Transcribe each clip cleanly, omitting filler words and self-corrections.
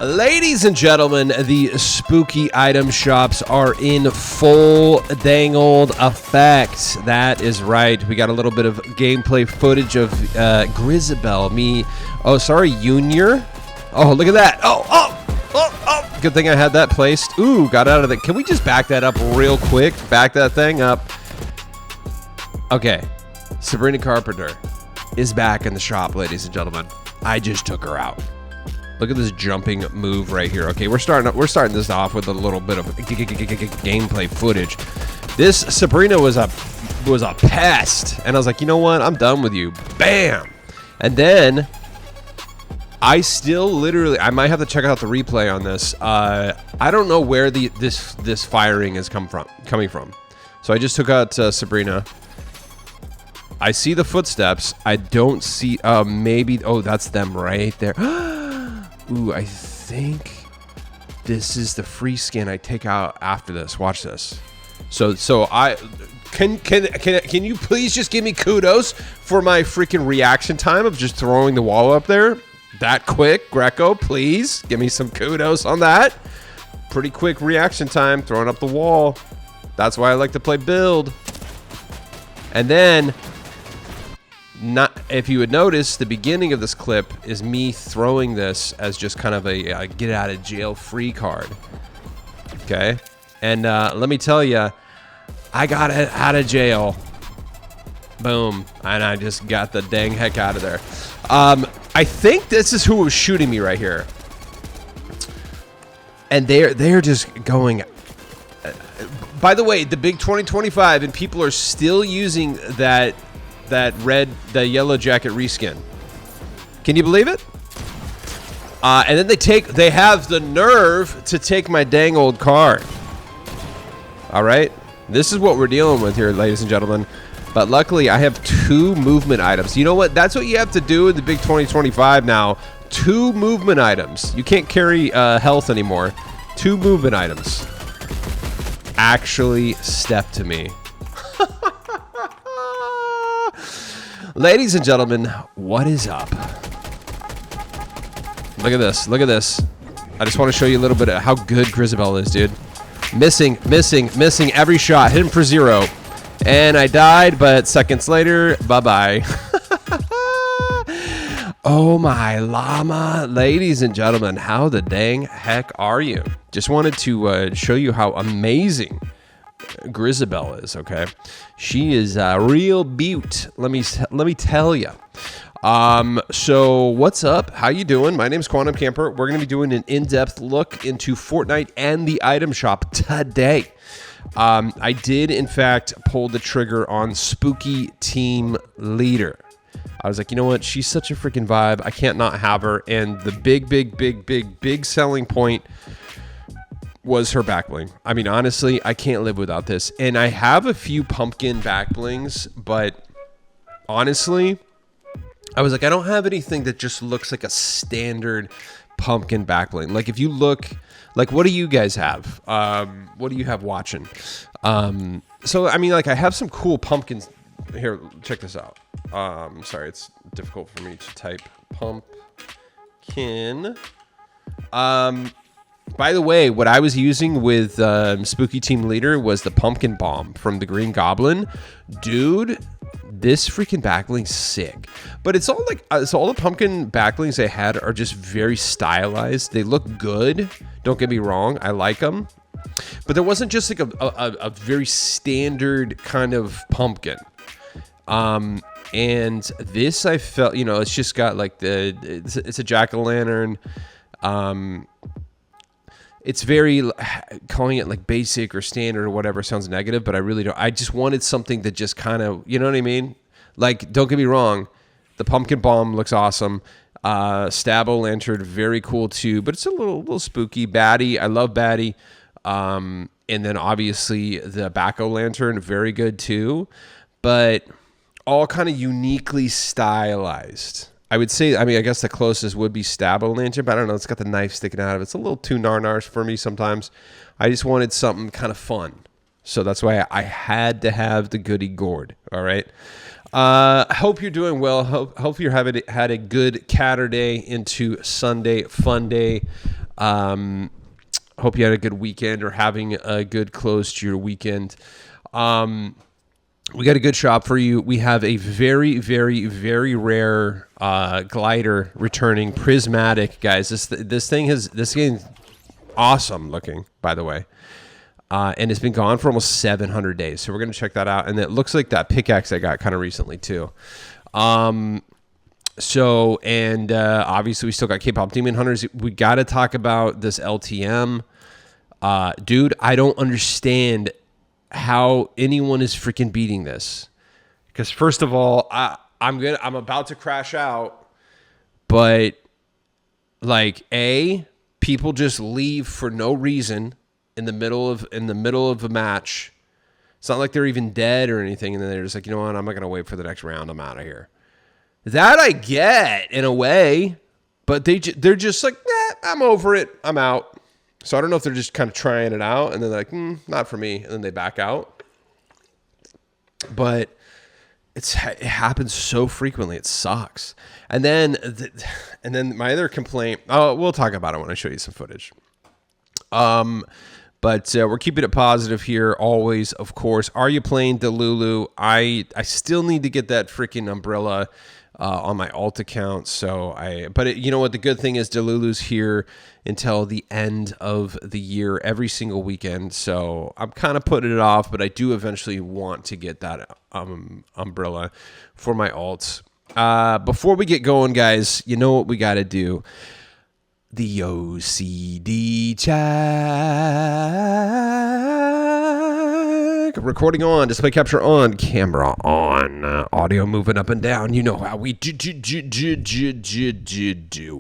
Ladies and gentlemen, the spooky item shops are in full dangled effect. That is right. We got a little bit of gameplay footage of Grisabelle. Junior. Oh, look at that. Oh. Good thing I had that placed. Ooh, got out of it. Can we just back that up real quick? Back that thing up. Okay. Sabrina Carpenter is back in the shop, ladies and gentlemen. I just took her out. Look at this jumping move right here. Okay, we're starting this off with a little bit of gameplay footage. This Sabrina was a pest, and I was like, you know what? I'm done with you. Bam! And then I still literally, I might have to check out the replay on this. I don't know where this firing is coming from. So I just took out Sabrina. I see the footsteps. I don't see. Maybe. Oh, that's them right there. Ooh, I think this is the free skin I take out after this. Watch this. So I can you please just give me kudos for my freaking reaction time of just throwing the wall up there that quick, Greco? Please give me some kudos on that. Pretty quick reaction time, throwing up the wall. That's why I like to play build. And then, if you would notice, the beginning of this clip is me throwing this as just kind of a get out of jail free card. Okay, and let me tell you, I got it out of jail. Boom, and I just got the dang heck out of there. I think this is who was shooting me right here, and they're just going. By the way, the big 2025, and people are still using that the yellow jacket reskin. Can you believe it? And then they have the nerve to take my dang old card. All right, this is what we're dealing with here, ladies and gentlemen. But luckily, I have 2 movement items. You know what? That's what you have to do in the big 2025 now. 2 movement items. You can't carry health anymore. 2 movement items. Actually, step to me. Ladies and gentlemen, what is up? Look at this. Look at this. I just want to show you a little bit of how good Grisabelle is, dude. Missing every shot. Hit him for 0. And I died, but seconds later, bye-bye. Oh, my llama. Ladies and gentlemen, how the dang heck are you? Just wanted to show you how amazing Grisabelle is, okay? She is a real beaut. Let me tell you. So what's up? How you doing? My name's Quantum Camper. We're going to be doing an in-depth look into Fortnite and the item shop today. I did, in fact, pull the trigger on Spooky Team Leader. I was like, you know what? She's such a freaking vibe. I can't not have her. And the big selling point was her back bling. I mean, honestly, I can't live without this. And I have a few pumpkin back blings, but honestly, I was like, I don't have anything that just looks like a standard pumpkin back bling. Like, if you look, like, what do you guys have? What do you have watching? So, I mean, like, I have some cool pumpkins. Here, check this out. Sorry, it's difficult for me to type pumpkin. By the way, what I was using with Spooky Team Leader was the pumpkin bomb from the Green Goblin. Dude, this freaking backling's sick. But it's all like, so all the pumpkin backlinks they had are just very stylized. They look good. Don't get me wrong. I like them. But there wasn't just like a very standard kind of pumpkin. And this, I felt, you know, it's just got like it's a jack-o'-lantern. It's very, calling it like basic or standard or whatever sounds negative, but I really don't. I just wanted something that just kind of, you know what I mean? Like, don't get me wrong, the pumpkin bomb looks awesome. Stab-o'-lantern, very cool too, but it's a little spooky. Batty, I love Batty. And then obviously the back-o'-lantern, very good too, but all kind of uniquely stylized. I would say, I mean, I guess the closest would be Stab-o'-lantern, but I don't know. It's got the knife sticking out of it. It's a little too nar-nars for me sometimes. I just wanted something kind of fun. So that's why I had to have the goody gourd. All right. Hope you're doing well. Hope you're had a good Catterday into Sunday fun day. Hope you had a good weekend or having a good close to your weekend. We got a good shop for you. We have a very, very, very rare glider returning, Prismatic, guys. This thing is awesome looking, by the way. And it's been gone for almost 700 days. So we're going to check that out. And it looks like that pickaxe I got kind of recently, too. Obviously we still got K-pop Demon Hunters. We got to talk about this LTM. Dude, I don't understand how anyone is freaking beating this. Because first of all, I'm about to crash out, but like people just leave for no reason in the middle of a match. It's not like they're even dead or anything, and then they're just like, you know what, I'm not gonna wait for the next round. I'm out of here. That I get in a way, but they're just like, I'm over it. I'm out. So I don't know if they're just kind of trying it out, and then they're like, not for me, and then they back out. But it happens so frequently, it sucks. And then my other complaint. Oh, we'll talk about it when I show you some footage. But we're keeping it positive here always, of course. Are you playing Delulu? I still need to get that freaking umbrella on my alt account. You know what? The good thing is Delulu's here until the end of the year, every single weekend. So I'm kind of putting it off, but I do eventually want to get that umbrella for my alts. Before we get going, guys, you know what we got to do. The OCD check. Recording on, display capture on, camera on, audio moving up and down. You know how we do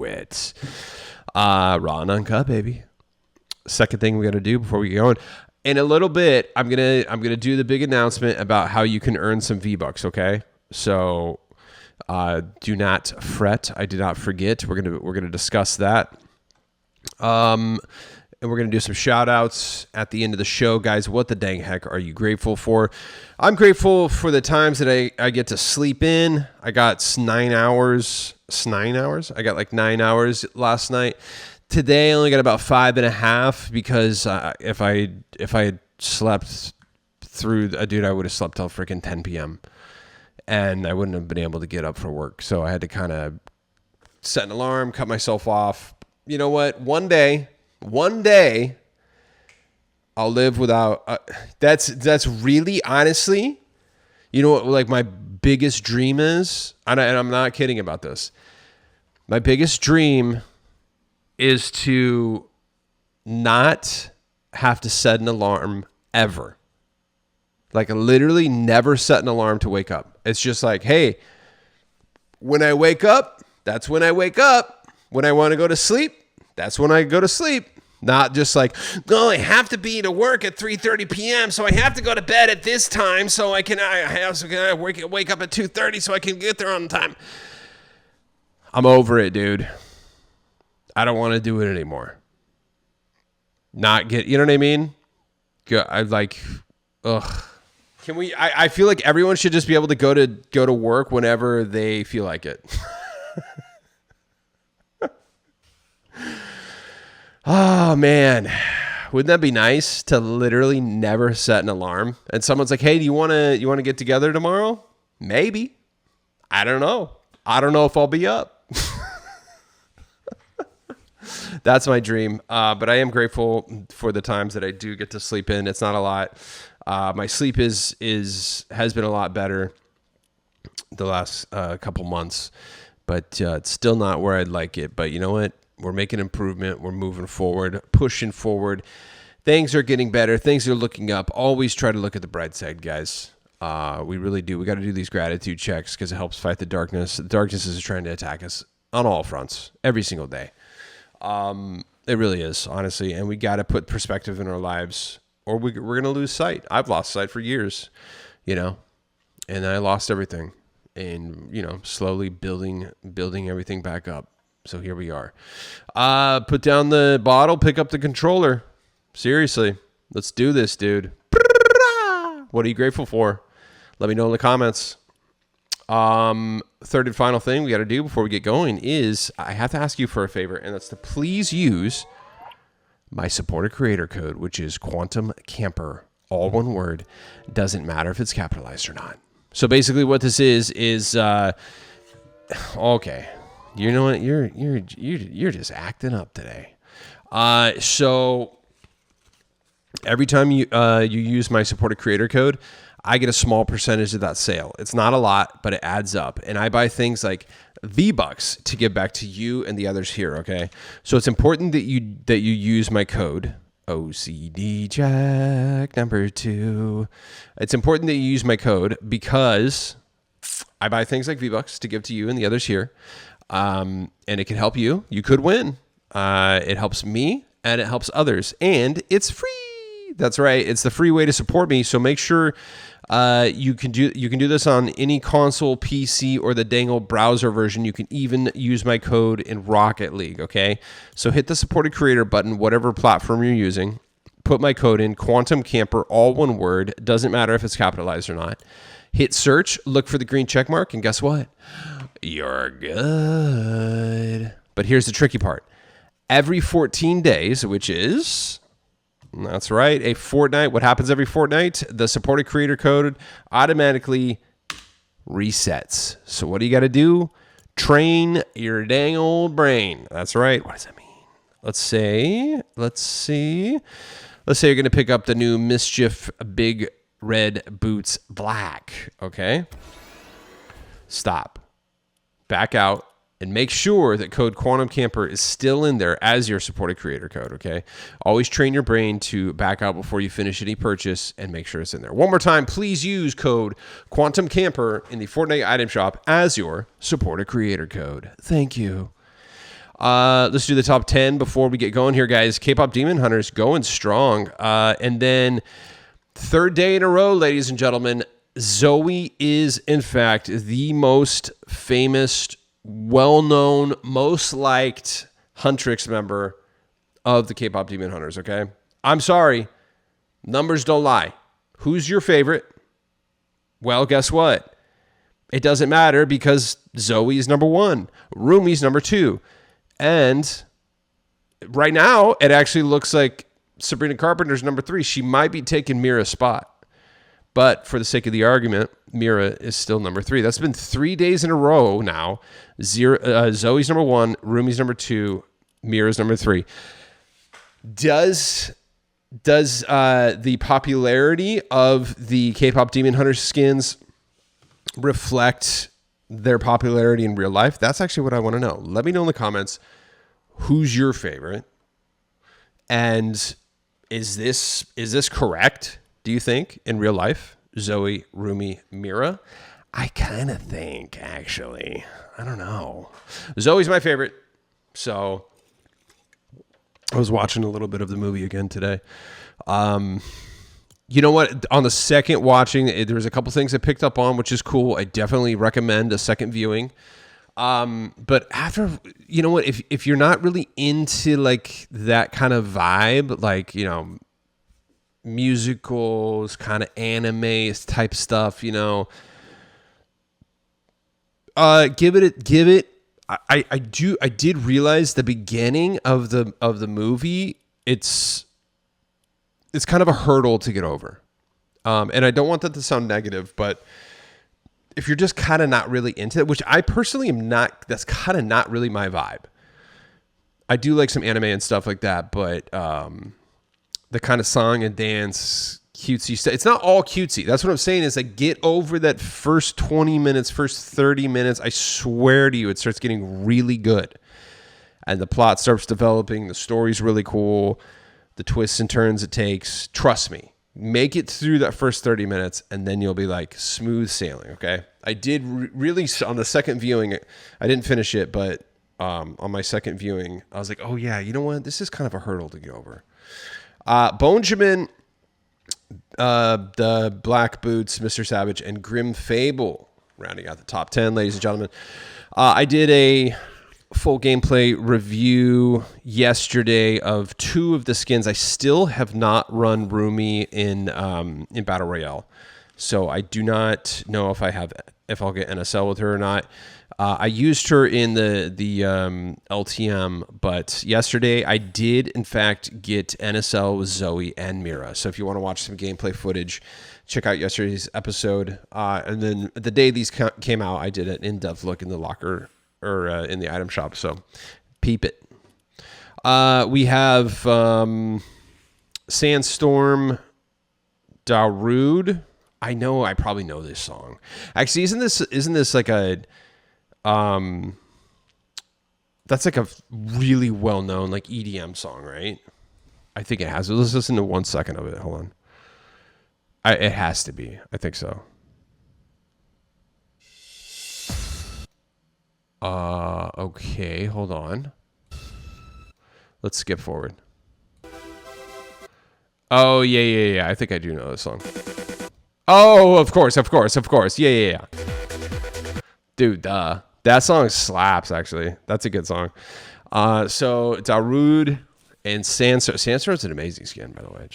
it. Raw and uncut, baby. Second thing we got to do before we get going. In a little bit, I'm gonna do the big announcement about how you can earn some V-Bucks. Okay, so do not fret. I did not forget. We're gonna discuss that. And we're going to do some shout outs at the end of the show. Guys, what the dang heck are you grateful for? I'm grateful for the times that I get to sleep in. I got 9 hours. 9 hours? I got like 9 hours last night. Today, I only got about 5.5 because if I had slept through, dude, I would have slept till freaking 10 p.m. And I wouldn't have been able to get up for work. So I had to kind of set an alarm, cut myself off. You know what? One day, I'll live without. That's really, honestly, you know what? Like my biggest dream is, and I'm not kidding about this. My biggest dream is to not have to set an alarm ever. Like literally, never set an alarm to wake up. It's just like, hey, when I wake up, that's when I wake up. When I want to go to sleep, that's when I go to sleep. Not just like, no, I have to be to work at 3:30 p.m., so I have to go to bed at this time so I can wake up at 2:30 so I can get there on time. I'm over it, dude. I don't want to do it anymore. You know what I mean? Can we, I feel like everyone should just be able to go to work whenever they feel like it. Oh, man. Wouldn't that be nice to literally never set an alarm? And someone's like, hey, do you want to get together tomorrow? Maybe. I don't know. I don't know if I'll be up. That's my dream. But I am grateful for the times that I do get to sleep in. It's not a lot. My sleep has been a lot better the last couple months, but it's still not where I'd like it. But you know what? We're making improvement. We're moving forward, pushing forward. Things are getting better. Things are looking up. Always try to look at the bright side, guys. We really do. We got to do these gratitude checks because it helps fight the darkness. The darkness is trying to attack us on all fronts every single day. It really is, honestly. And we got to put perspective in our lives or we're going to lose sight. I've lost sight for years, and I lost everything and, slowly building everything back up. So here we are. Put down the bottle, pick up the controller. Seriously, let's do this, dude. What are you grateful for? Let me know in the comments. Third and final thing we got to do before we get going is I have to ask you for a favor, and that's to please use my supporter creator code, which is Quantum Camper, all one word. Doesn't matter if it's capitalized or not. So basically, what this is okay. You know what? You're just acting up today. So every time you use my supported creator code, I get a small percentage of that sale. It's not a lot, but it adds up. And I buy things like V-Bucks to give back to you and the others here, okay? So it's important that you use my code, OCD Jack number 2. It's important that you use my code because I buy things like V-Bucks to give to you and the others here. And it can help you. You could win. It helps me and it helps others. And it's free. That's right. It's the free way to support me. So make sure you can do this on any console, PC, or the dangle browser version. You can even use my code in Rocket League. Okay. So hit the supported creator button, whatever platform you're using. Put my code in, Quantum Camper, all one word. Doesn't matter if it's capitalized or not. Hit search, look for the green check mark, and guess what? You're good. But here's the tricky part. Every 14 days, which is, that's right, a fortnight. What happens every fortnight? The supported creator code automatically resets. So what do you got to do? Train your dang old brain. That's right. What does that mean? Let's see. You're going to pick up the new Mischief Big Red Boots Black. Okay. Stop. Back out. And make sure that code Quantum Camper is still in there as your supported creator code, okay? Always train your brain to back out before you finish any purchase and make sure it's in there. One more time, please use code Quantum Camper in the Fortnite item shop as your supported creator code. Thank you. Let's do the top 10 before we get going here, guys. K-pop Demon Hunters going strong. And then third day in a row, ladies and gentlemen, Zoe is, in fact, the most famous, well-known, most liked Huntrix member of the K-pop Demon Hunters, okay? I'm sorry. Numbers don't lie. Who's your favorite? Well, guess what? It doesn't matter because Zoe is number 1. Rumi's number 2. And right now, it actually looks like Sabrina Carpenter's number 3. She might be taking Mira's spot. But for the sake of the argument, Mira is still number 3. That's been 3 days in a row now. Zoe's number 1, Rumi's number 2, Mira's number 3. Does the popularity of the K-pop Demon Hunter skins reflect their popularity in real life? That's actually what I want to know. Let me know in the comments who's your favorite, and is this correct? Do you think in real life, Zoe, Rumi, Mira? I kind of think, actually. I don't know. Zoe's my favorite. So I was watching a little bit of the movie again today. You know what? On the second watching, there was a couple things I picked up on, which is cool. I definitely recommend a second viewing. But after, you know what? If you're not really into like that kind of vibe, like, you know, musicals, kind of anime type stuff, you know, give it. I did realize the beginning of the movie, it's kind of a hurdle to get over. And I don't want that to sound negative, but if you're just kind of not really into it, which I personally am not, that's kind of not really my vibe. I do like some anime and stuff like that, but the kind of song and dance, cutesy stuff, it's not all cutesy. That's what I'm saying is like, get over that first 20 minutes, first 30 minutes. I swear to you, it starts getting really good. And the plot starts developing. The story's really cool. The twists and turns it takes. Trust me. Make it through that first 30 minutes, and then you'll be like smooth sailing, okay? I did really, on the second viewing, I didn't finish it, but on my second viewing, I was like, oh yeah, you know what? This is kind of a hurdle to get over. Bonjamin, the Black Boots, Mr. Savage, and Grim Fable rounding out the top 10, ladies and gentlemen. I did a full gameplay review yesterday of 2 of the skins. I still have not run Rumi in Battle Royale, so I do not know if I have if I'll get NSL with her or not. I used her in the LTM, but yesterday I did in fact get NSL with Zoe and Mira. So if you want to watch some gameplay footage, check out yesterday's episode. And then the day these came out, I did an in-depth look in the locker or in the item shop. So peep it. We have Sandstorm Darude. I know I probably know this song. Actually, isn't this like a that's like a really well-known like EDM song, right? I think it has. Let's listen to 1 second of it. Hold on. It has to be. I think so. Okay, hold on. Let's skip forward. Oh, yeah. I think I do know this song. Oh, of course. Yeah. Dude, that song slaps, actually. That's a good song. So, Darude and Sandstorm. Sandstorm's an amazing skin, by the way.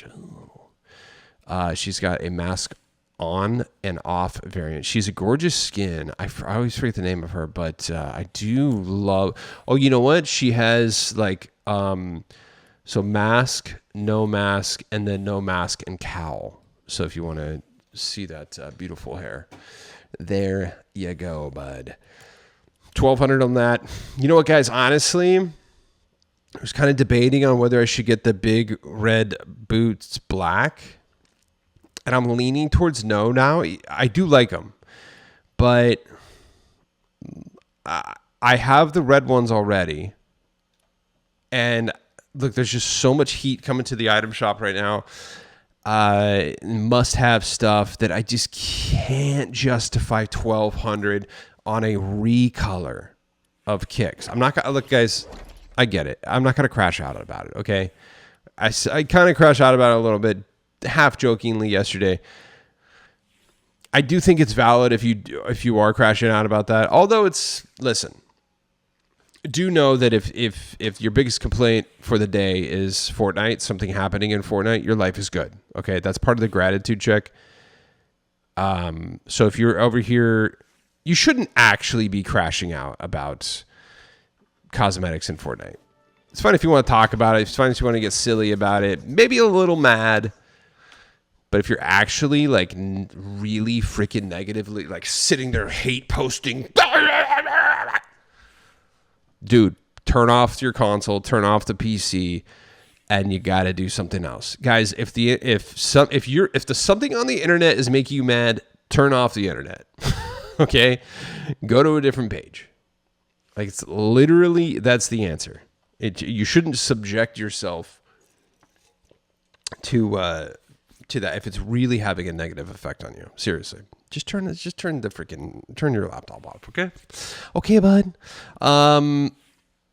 She's got a mask on and off variant. She's a gorgeous skin. I always forget the name of her, but I do love... Oh, you know what? She has, like... so mask, no mask, and then no mask and cowl. So if you want to see that beautiful hair, there you go, bud. 1,200 on that. You know what, guys? Honestly, I was kind of debating on whether I should get the big red boots black, and I'm leaning towards no now. I do like them, but I have the red ones already. And look, there's just so much heat coming to the item shop right now. Must-have stuff that I just can't justify 1,200 on a recolor of kicks. I'm not gonna look, guys. I get it. I'm not gonna crash out about it. Okay, I kind of crashed out about it a little bit, half jokingly yesterday. I do think it's valid if you are crashing out about that. Although listen. Do know that if your biggest complaint for the day is Fortnite, something happening in Fortnite, your life is good. Okay, that's part of the gratitude check. So if you're over here, you shouldn't actually be crashing out about cosmetics in Fortnite. It's fine if you want to talk about it. It's fine if you want to get silly about it. Maybe a little mad. But if you're actually like really freaking negatively, like sitting there hate posting, dude, turn off your console, turn off the PC, and you got to do something else, guys. If the something on the internet is making you mad, turn off the internet. Okay, go to a different page. Like, it's literally, that's the answer. You shouldn't subject yourself to that if it's really having a negative effect on you. Seriously. Just turn your laptop off, okay, bud.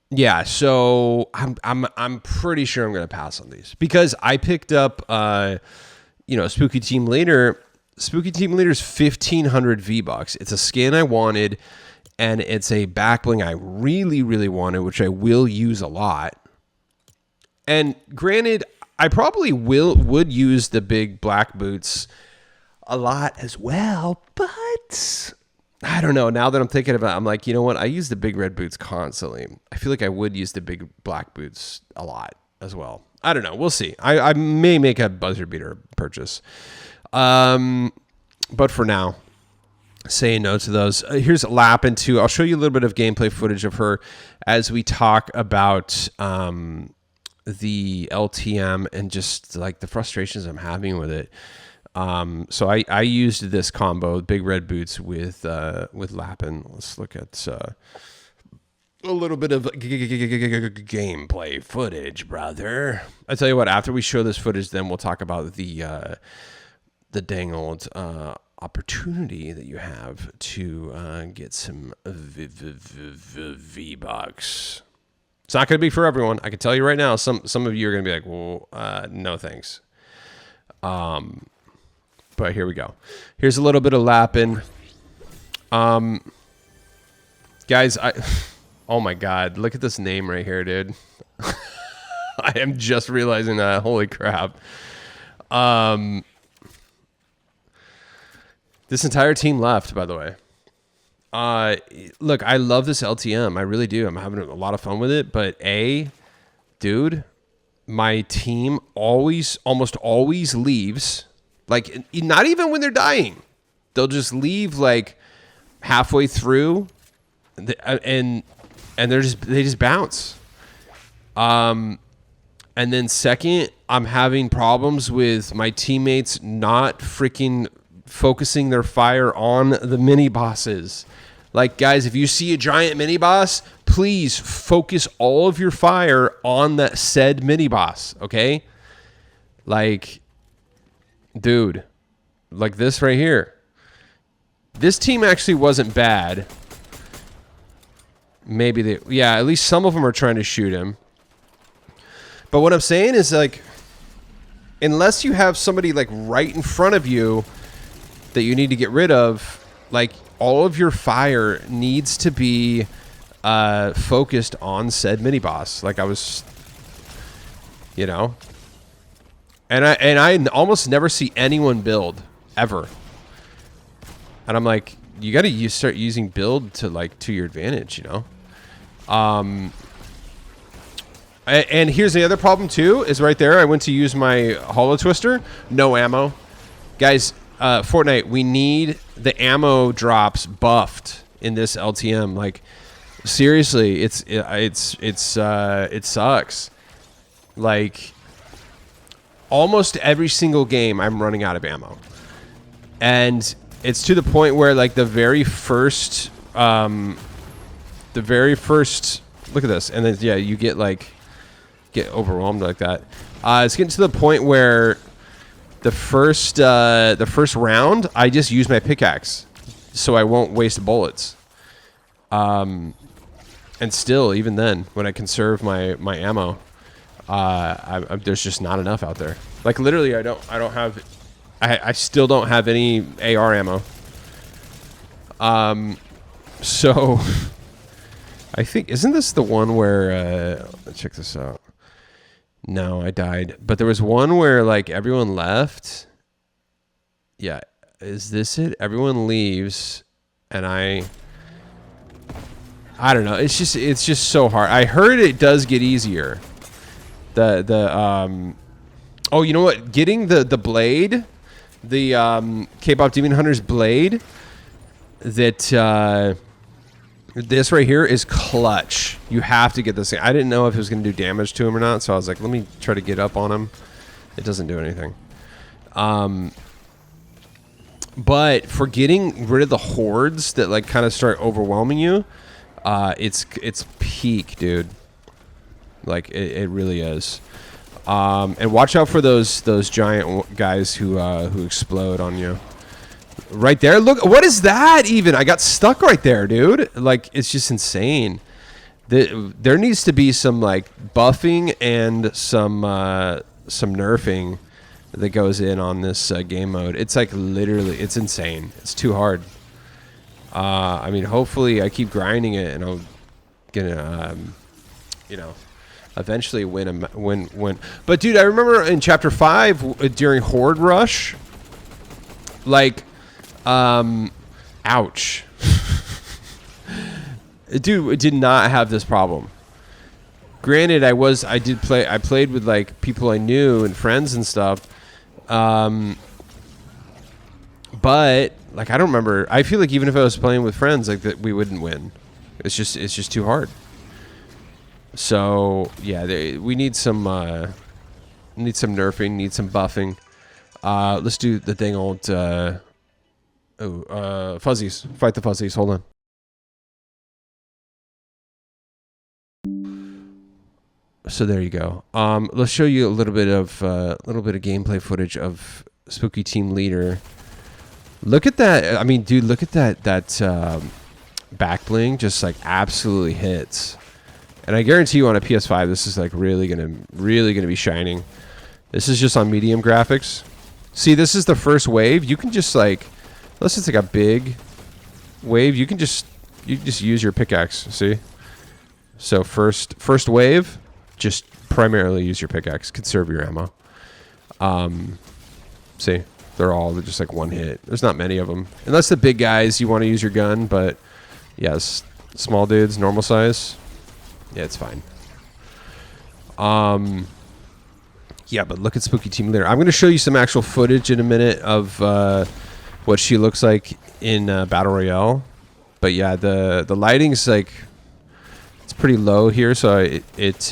Yeah. So I'm pretty sure I'm gonna pass on these because I picked up Spooky Team Leader. Spooky Team Leader's 1,500 V-Bucks. It's a skin I wanted, and it's a back bling I really, really wanted, which I will use a lot. And granted, I probably would use the big black boots a lot as well, but I don't know. Now that I'm thinking about it, I'm like, you know what? I use the big red boots constantly. I feel like I would use the big black boots a lot as well. I don't know. We'll see. I may make a buzzer beater purchase. But for now, saying no to those. Here's Lappin' too. I'll show you a little bit of gameplay footage of her as we talk about the LTM and just like the frustrations I'm having with it. So I used this combo, big red boots with Lappin'. Let's look at a little bit of gameplay footage, brother. I tell you what, after we show this footage, then we'll talk about the dang old opportunity that you have to get some V-Bucks. It's not going to be for everyone. I can tell you right now, some of you are going to be like, well, no thanks. But here we go. Here's a little bit of Lappin'. Guys, oh my God, look at this name right here, dude. I am just realizing that. Holy crap. This entire team left, by the way. Look, I love this LTM. I really do. I'm having a lot of fun with it. But dude, my team almost always leaves. Like, not even when they're dying. They'll just leave like halfway through, and they just bounce. And then second, I'm having problems with my teammates not freaking focusing their fire on the mini bosses. Like, guys, if you see a giant mini boss, please focus all of your fire on that said mini boss, okay? Like, dude, like this right here. This team actually wasn't bad. Maybe at least some of them are trying to shoot him. But what I'm saying is, like, unless you have somebody like right in front of you that you need to get rid of, like, all of your fire needs to be focused on said mini boss. Like I was, you know, and I almost never see anyone build ever. And I'm like, you got to start using build to your advantage, you know. And here's the other problem too, is right there. I went to use my Hollow Twister, no ammo, guys. Fortnite, we need the ammo drops buffed in this LTM. Like, seriously, it sucks. Like, almost every single game, I'm running out of ammo, and it's to the point where, like, the very first, look at this, and then yeah, you get overwhelmed like that. It's getting to the point where the first round, I just use my pickaxe, so I won't waste bullets. And still, even then, when I conserve my ammo, there's just not enough out there. Like, literally, I still don't have any AR ammo. So I think, isn't this the one where let's check this out. No, I died. But there was one where, like, everyone left. Yeah. Is this it? Everyone leaves. And I don't know. It's just so hard. I heard it does get easier. Oh, you know what? Getting the blade, the K-pop Demon Hunter's blade, that this right here is clutch. You have to get this thing. I didn't know if it was going to do damage to him or not, so I was like, let me try to get up on him. It doesn't do anything. But for getting rid of the hordes that, like, kind of start overwhelming you, it's peak, dude. Like, it really is. And watch out for those giant guys who explode on you. Right there. Look, what is that even? I got stuck right there, dude. Like, it's just insane. There needs to be some, like, buffing and some nerfing that goes in on this game mode. It's like, literally, it's insane. It's too hard. I mean, hopefully I keep grinding it and I'll get you know, eventually win. But dude, I remember in chapter 5 during Horde Rush, like, ouch. Dude, did not have this problem. Granted, I played with, like, people I knew and friends and stuff. But, like, I don't remember. I feel like even if I was playing with friends, like, that, we wouldn't win. It's just too hard. So yeah, we need some nerfing, need some buffing. Let's do the dang old fuzzies. Fight the fuzzies. Hold on. So there you go. Let's show you a little bit of gameplay footage of Spooky Team Leader. Look at that. I mean, dude, look at that back bling. Just, like, absolutely hits. And I guarantee you on a PS5, this is, like, really gonna be shining. This is just on medium graphics. See, this is the first wave. You can just, like, unless it's like a big wave, you just use your pickaxe. See? So first wave, just primarily use your pickaxe. Conserve your ammo. See, they're just like one hit. There's not many of them, unless the big guys you want to use your gun. But Yes, small dudes, normal size. Yeah, it's fine. Yeah, but look at Spooky Team Leader. I'm going to show you some actual footage in a minute of what she looks like in Battle Royale. But yeah, the lighting's like, it's pretty low here, so it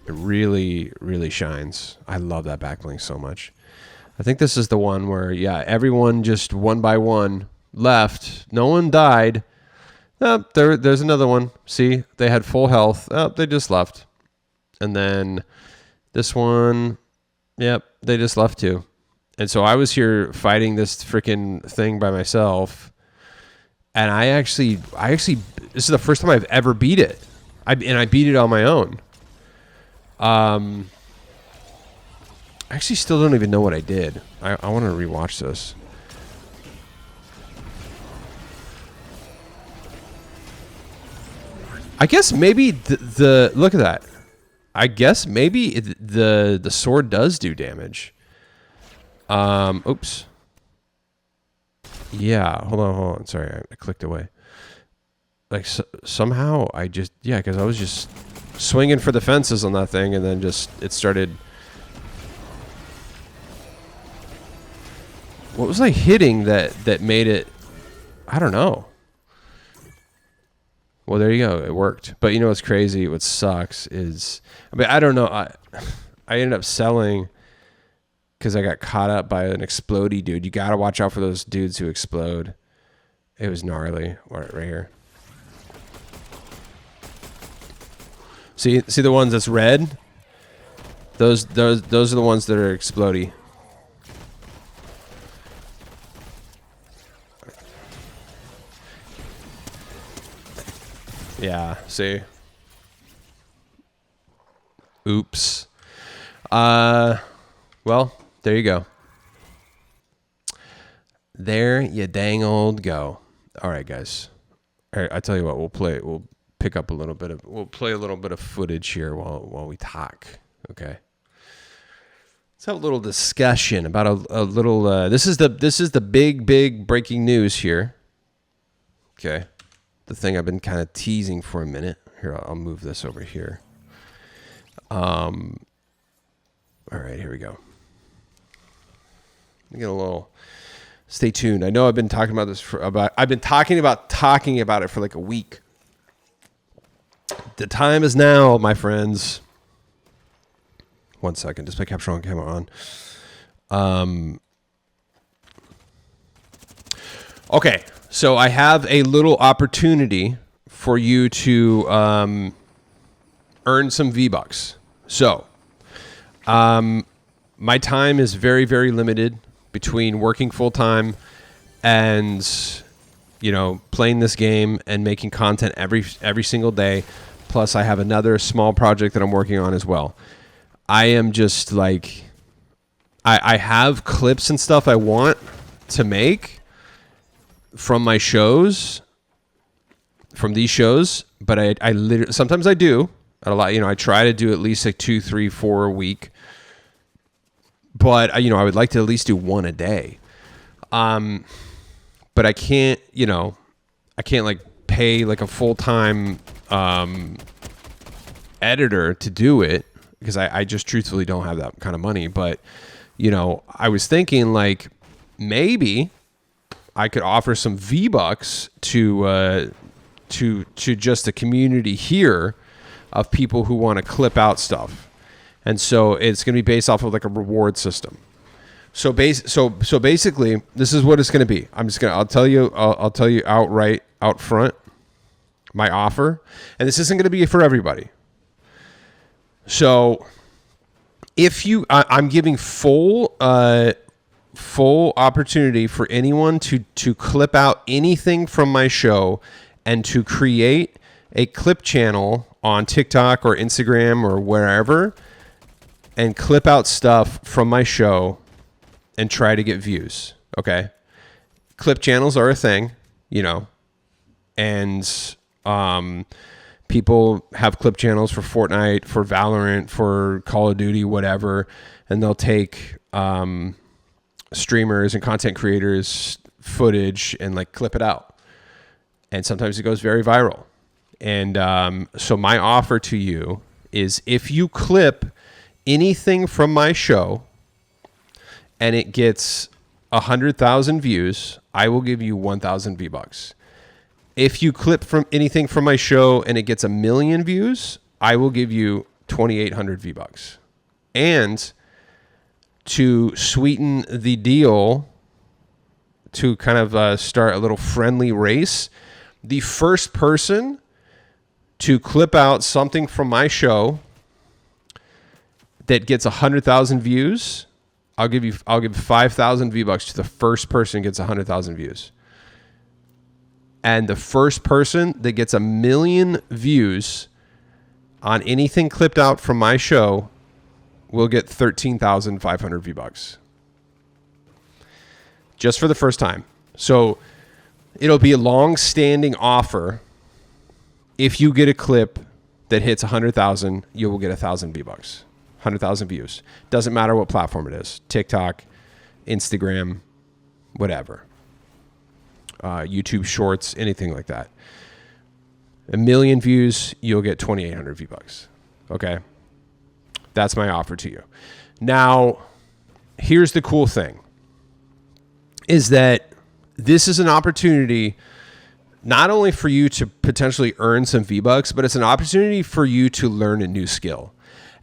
really, really shines. I love that back bling so much. I think this is the one where, yeah, everyone just one by one left. No one died. Oh, there's another one. See, they had full health. Oh, they just left. And then this one, yep, they just left too. And so I was here fighting this freaking thing by myself. And I actually, this is the first time I've ever beat it. I beat it on my own. I actually still don't even know what I did. I want to rewatch this. I guess maybe the look at that. I guess maybe the sword does do damage. Oops. Yeah, hold on. Sorry, I clicked away. Like somehow I just, yeah, because I was just swinging for the fences on that thing, and then just it started. What was I hitting that made it? I don't know. Well, there you go. It worked. But you know what's crazy? What sucks is, I mean, I don't know. I ended up selling because I got caught up by an explodey dude. You got to watch out for those dudes who explode. It was gnarly. Right here. See the ones that's red? Those are the ones that are explodey. Yeah, see. Oops. Well, there you go. There you dang old go. All right, guys. All right, I tell you what, we'll play a little bit of footage here while we talk. Okay. Let's have a little discussion about a little this is the big breaking news here. Okay. The thing I've been kind of teasing for a minute. Here, I'll move this over here. All right, here we go. Let me get a little. Stay tuned. I know I've been talking about this I've been talking about it for like a week. The time is now, my friends. 1 second, display capture on, camera on. Okay, so I have a little opportunity for you to earn some V-Bucks. So, my time is very, very limited between working full-time and, you know, playing this game and making content every single day. Plus, I have another small project that I'm working on as well. I am just like, I have clips and stuff I want to make from my shows, from these shows, but I literally, sometimes I do a lot, you know, I try to do at least like 2, 3, 4 a week, but you know, I would like to at least do one a day. But I can't, you know, I can't like pay like a full-time, editor to do it because I just truthfully don't have that kind of money. But, you know, I was thinking like maybe I could offer some V-Bucks to just the community here of people who want to clip out stuff. And so it's going to be based off of like a reward system. So basically this is what it's going to be. I'll tell you outright out front my offer, and this isn't going to be for everybody. So if I'm giving full opportunity for anyone to clip out anything from my show and to create a clip channel on TikTok or Instagram or wherever and clip out stuff from my show and try to get views. Okay. Clip channels are a thing, you know, and, people have clip channels for Fortnite, for Valorant, for Call of Duty, whatever, and they'll take streamers and content creators footage and like clip it out. and sometimes it goes very viral. And so my offer to you is, if you clip anything from my show and it gets 100,000 views, I will give you 1,000 V-Bucks. If you clip from anything from my show and it gets 1 million views, I will give you 2,800 V-Bucks. And to sweeten the deal, to kind of start a little friendly race, the first person to clip out something from my show that gets 100,000 views, I'll give 5,000 V-Bucks to the first person who gets 100,000 views. And the first person that gets 1 million views on anything clipped out from my show will get 13,500 V-Bucks. Just for the first time. So it'll be a long-standing offer. If you get a clip that hits 100,000, you will get 1,000 V-Bucks. 100,000 views. Doesn't matter what platform it is. TikTok, Instagram, whatever. YouTube Shorts, anything like that. 1 million views, you'll get 2,800 V-Bucks. Okay? That's my offer to you. Now, here's the cool thing, is that this is an opportunity not only for you to potentially earn some V-Bucks, but it's an opportunity for you to learn a new skill.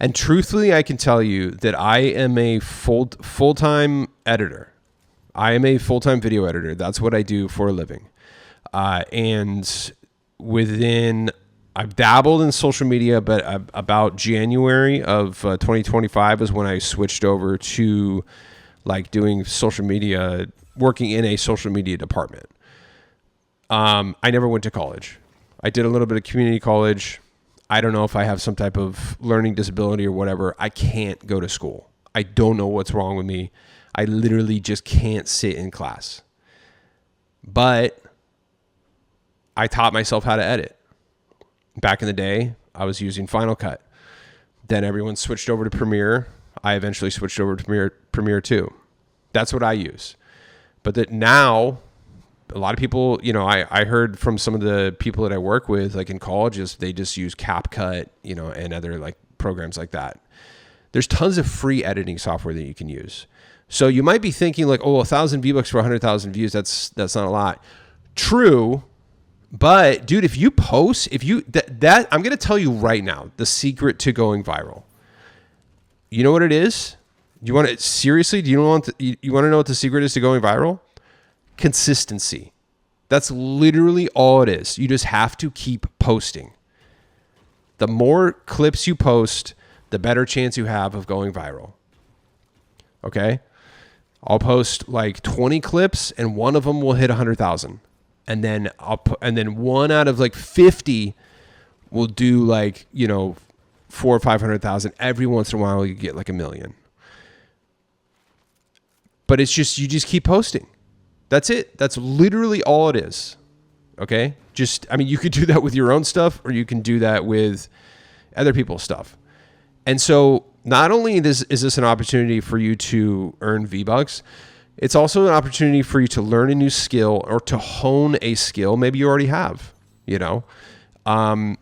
And truthfully, I can tell you that I am a full-time editor. I am a full-time video editor. That's what I do for a living. And I've dabbled in social media, but about January of 2025 is when I switched over to like doing social media, working in a social media department. I never went to college. I did a little bit of community college. I don't know if I have some type of learning disability or whatever. I can't go to school. I don't know what's wrong with me. I literally just can't sit in class. But I taught myself how to edit. Back in the day, I was using Final Cut. Then everyone switched over to Premiere. I eventually switched over to Premiere too. That's what I use. But that now, a lot of people, I heard from some of the people that I work with, like in colleges, they just use CapCut, and other like programs like that. There's tons of free editing software that you can use. So you might be thinking like, 1,000 V-Bucks for 100,000 views, that's not a lot. True. But dude, if you post, I'm going to tell you right now, the secret to going viral. You know what it is? You want it seriously? Do you want to know what the secret is to going viral? Consistency. That's literally all it is. You just have to keep posting. The more clips you post, the better chance you have of going viral. Okay? I'll post like 20 clips and one of them will hit 100,000. And then one out of like 50 will do like, 400,000 or 500,000. Every once in a while you get like 1 million. But it's just, you just keep posting. That's it. That's literally all it is. Okay? You could do that with your own stuff, or you can do that with other people's stuff. And so not only is this an opportunity for you to earn V-Bucks, it's also an opportunity for you to learn a new skill or to hone a skill maybe you already have, And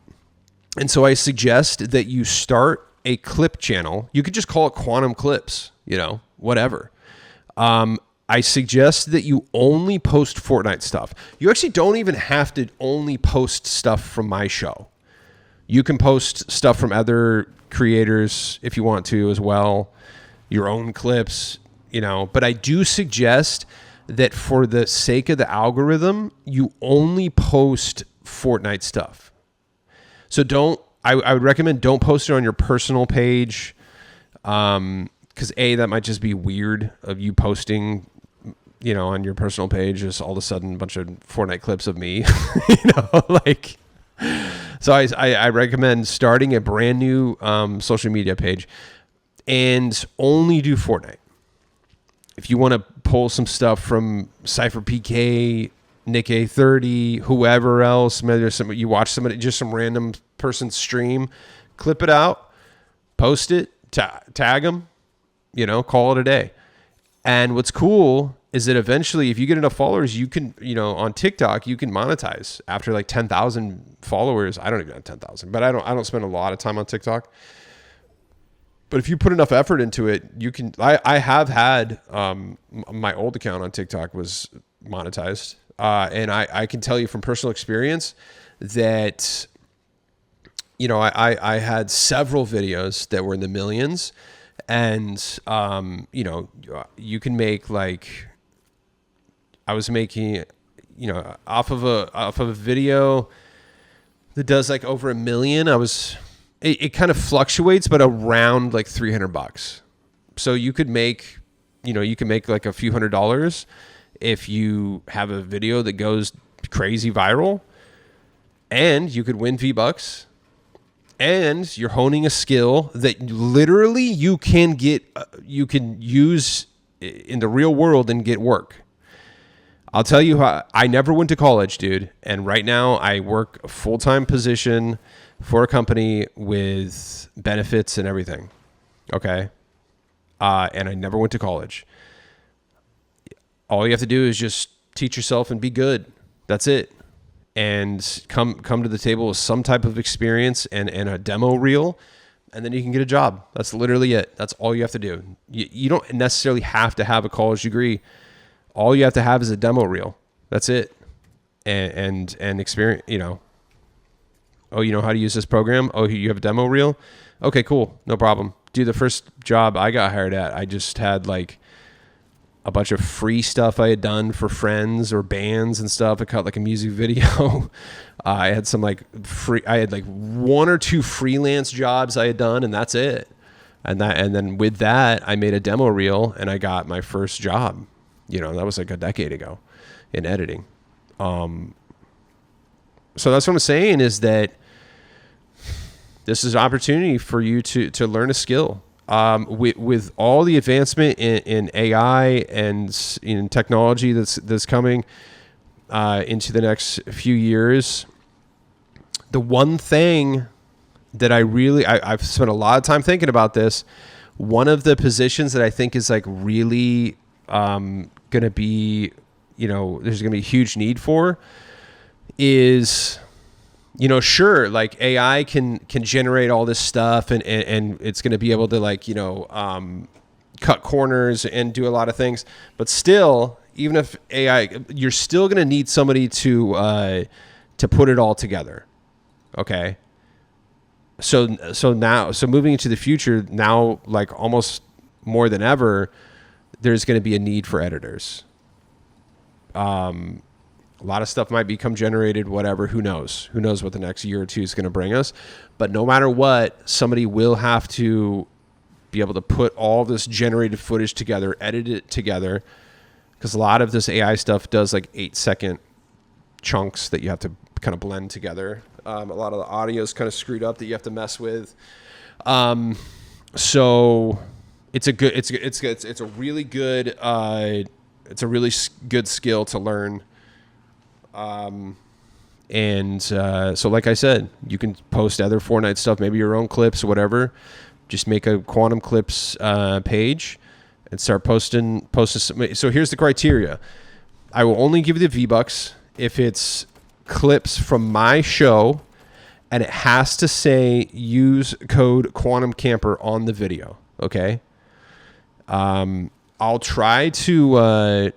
so I suggest that you start a clip channel. You could just call it Quantum Clips, whatever. I suggest that you only post Fortnite stuff. You actually don't even have to only post stuff from my show. You can post stuff from other creators if you want to as well, your own clips, But I do suggest that for the sake of the algorithm, you only post Fortnite stuff. So I would recommend don't post it on your personal page, because that might just be weird of you posting, on your personal page, just all of a sudden a bunch of Fortnite clips of me, So I recommend starting a brand new social media page and only do Fortnite. If you want to pull some stuff from Cypher PK, Nick A30, whoever else, maybe you watch somebody, just some random person stream, clip it out, post it, tag them, call it a day. And what's cool is that eventually, if you get enough followers, you can, on TikTok, you can monetize after like 10,000 followers. I don't even have 10,000, but I don't spend a lot of time on TikTok. But if you put enough effort into it, you can. I have had my old account on TikTok was monetized, and I can tell you from personal experience that I had several videos that were in the millions, and you can make like I was making off of a video that does like over 1 million. It kind of fluctuates, but around like $300. So you could make, like a few $100s if you have a video that goes crazy viral, and you could win V-Bucks, and you're honing a skill that literally you can use in the real world and get work. I'll tell you how I never went to college, dude. And right now I work a full-time position for a company with benefits and everything. Okay. And I never went to college. All you have to do is just teach yourself and be good. That's it. And come to the table with some type of experience and a demo reel, and then you can get a job. That's literally it. That's all you have to do. You don't necessarily have to have a college degree. All you have to have is a demo reel. That's it. And experience, Oh, you know how to use this program? Oh, you have a demo reel? Okay, cool. No problem. Dude, the first job I got hired at, I just had like a bunch of free stuff I had done for friends or bands and stuff. I cut like a music video. I had some like I had like 1 or 2 freelance jobs I had done, and that's it. And then with that, I made a demo reel and I got my first job. That was like a decade ago in editing. So that's what I'm saying, is that this is an opportunity for you to learn a skill. With all the advancement in AI and in technology that's coming into the next few years, the one thing that I've spent a lot of time thinking about this. One of the positions that I think is like really going to be, there's going to be a huge need for is, sure, like AI can generate all this stuff and it's going to be able to like, cut corners and do a lot of things, but still, even if AI, you're still going to need somebody to put it all together. Okay. So moving into the future now, like almost more than ever, there's going to be a need for editors. A lot of stuff might become generated, whatever, who knows? Who knows what the next year or two is going to bring us? But no matter what, somebody will have to be able to put all this generated footage together, edit it together, because a lot of this AI stuff does like 8-second chunks that you have to kind of blend together. A lot of the audio is kind of screwed up that you have to mess with. So it's a really good skill to learn. So like I said, you can post other Fortnite stuff, maybe your own clips or whatever. Just make a Quantum Clips page and start posting. So here's the criteria. I will only give you the V-Bucks if it's clips from my show, and it has to say use code Quantum Camper on the video. Okay. I'll try to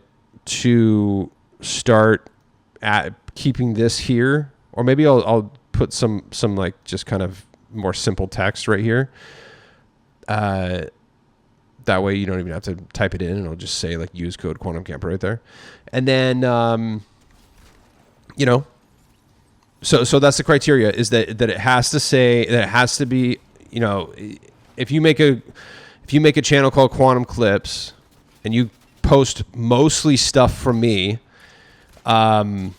start at keeping this here, or maybe I'll put some like just kind of more simple text right here. That way you don't even have to type it in, and I'll just say like use code Quantum Camper right there. And then, so that's the criteria, is that it has to say that it has to be, if you make a channel called Quantum Clips and you post mostly stuff from me, but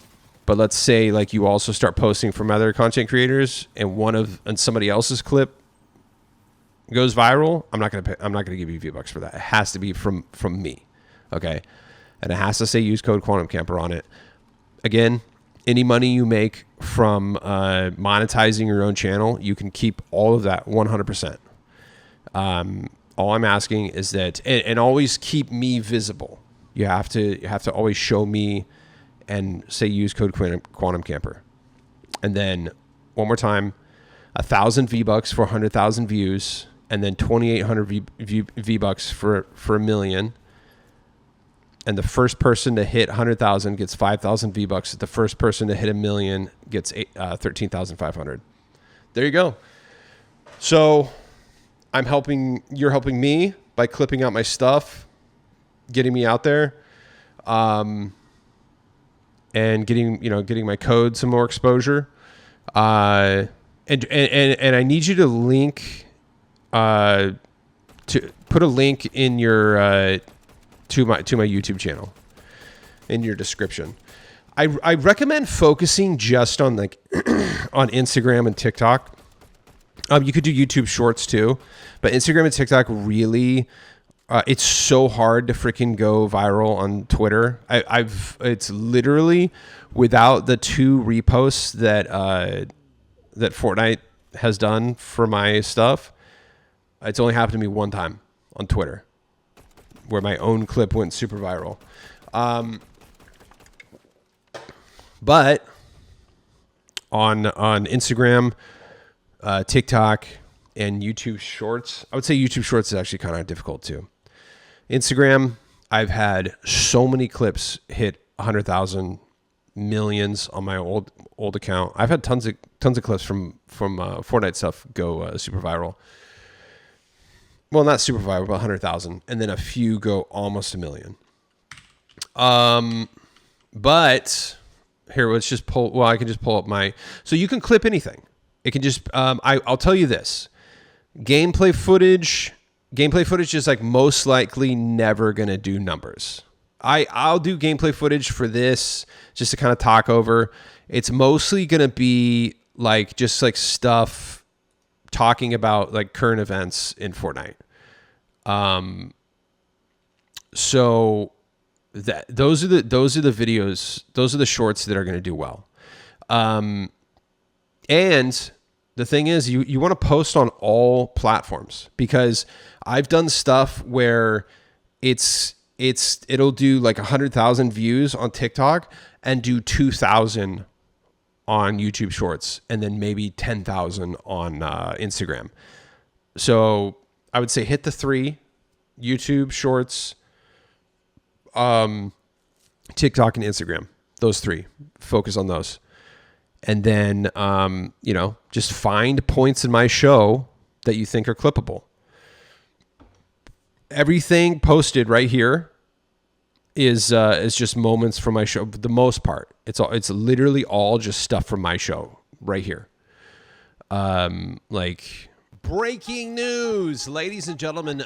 let's say like you also start posting from other content creators, and somebody else's clip goes viral, I'm not gonna give you V-Bucks for that. It has to be from me, okay? And it has to say use code Quantum Camper on it. Again, any money you make from monetizing your own channel, you can keep all of that 100%. All I'm asking is that, and always keep me visible. You have to always show me and say use code Quantum Camper. And then one more time, 1,000 V-Bucks for 100,000 views, and then 2,800 V-Bucks for a million. And the first person to hit 100,000 gets 5,000 V-Bucks. The first person to hit a million gets 13,500. There you go. So you're helping me by clipping out my stuff, getting me out there, and getting my code some more exposure. And I need you to link, to put a link in your, to my YouTube channel in your description. I recommend focusing just on like on Instagram and TikTok. You could do YouTube Shorts too, but Instagram and TikTok really, it's so hard to freaking go viral on Twitter. It's literally without the 2 reposts that Fortnite has done for my stuff. It's only happened to me one time on Twitter, where my own clip went super viral. But on Instagram, TikTok, and YouTube Shorts, I would say YouTube Shorts is actually kind of difficult too. Instagram, I've had so many clips hit 100,000, millions on my old account. I've had tons of clips from Fortnite stuff go super viral. Well, not super viral, but 100,000, and then a few go almost a million. But here, let's just pull. Well, I can just pull up my. So you can clip anything. It can just. I'll tell you this. Gameplay footage is like most likely never gonna do numbers. I'll do gameplay footage for this just to kind of talk over. It's mostly gonna be like just like stuff talking about like current events in Fortnite. So those are the videos, those are the shorts that are going to do well. And the thing is, you want to post on all platforms, because I've done stuff where it'll do like 100,000 views on TikTok and do 2,000 on YouTube Shorts, and then maybe 10,000 on Instagram. So I would say hit the 3: YouTube Shorts, TikTok, and Instagram. Those 3. Focus on those. And then, just find points in my show that you think are clippable. Everything posted right here is just moments from my show. For the most part, it's literally all just stuff from my show right here. Like breaking news, ladies and gentlemen.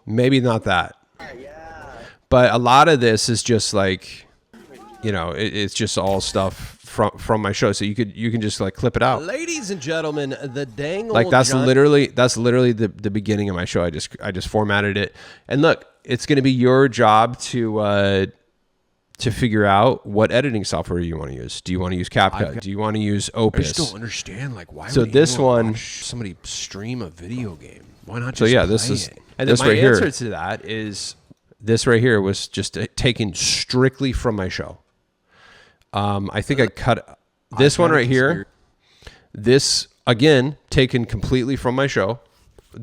Maybe not that, but a lot of this is just like, it's just all stuff from my show. So you can just like clip it out. Ladies and gentlemen, the dang old that's literally the beginning of my show. I just formatted it, and look, it's going to be your job to figure out what editing software you want to use. Do you want to use CapCut? Do you want to use Opus? I just don't understand, like, why so would this one watch somebody stream a video game? Why not just so yeah, play this is it? and then my answer to that is this right here was just taken strictly from my show. I think I cut this one right here. This again taken completely from my show.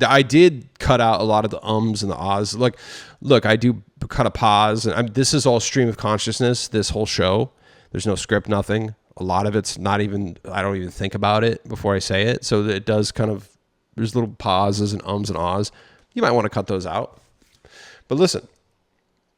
I did cut out a lot of the ums and the ahs. Like, look, I do kind of pause, and this is all stream of consciousness. This whole show, there's no script, nothing. A lot of it's not even. I don't even think about it before I say it. So it does kind of. There's little pauses and ums and ahs. You might want to cut those out. But listen,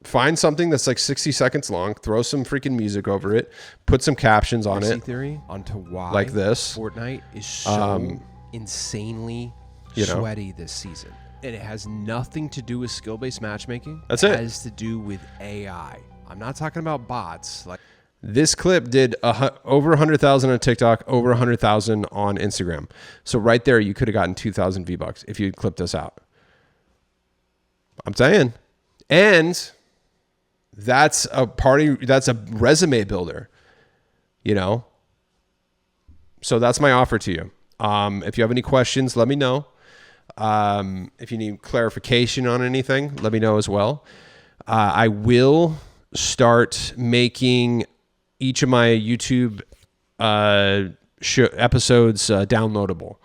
find something that's like 60 seconds long. Throw some freaking music over it. Put some captions on it. Theory onto why like this. Fortnite is so insanely sweaty this season, and it has nothing to do with skill-based matchmaking. That's it. It has to do with AI. I'm not talking about bots. Like this clip did over 100,000 on TikTok, over 100,000 on Instagram. So right there, you could have gotten 2,000 V-Bucks if you'd clipped this out. I'm saying, and that's a resume builder, So that's my offer to you. If you have any questions, let me know. If you need clarification on anything, let me know as well. I will start making each of my YouTube episodes downloadable.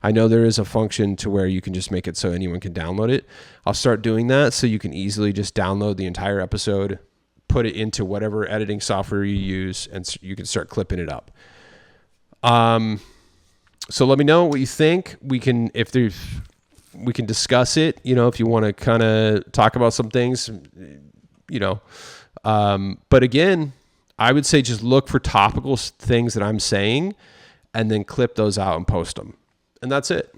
I know there is a function to where you can just make it so anyone can download it. I'll start doing that so you can easily just download the entire episode, put it into whatever editing software you use, and you can start clipping it up. So let me know what you think. We can discuss it, if you want to kind of talk about some things, but again, I would say just look for topical things that I'm saying and then clip those out and post them. And that's it.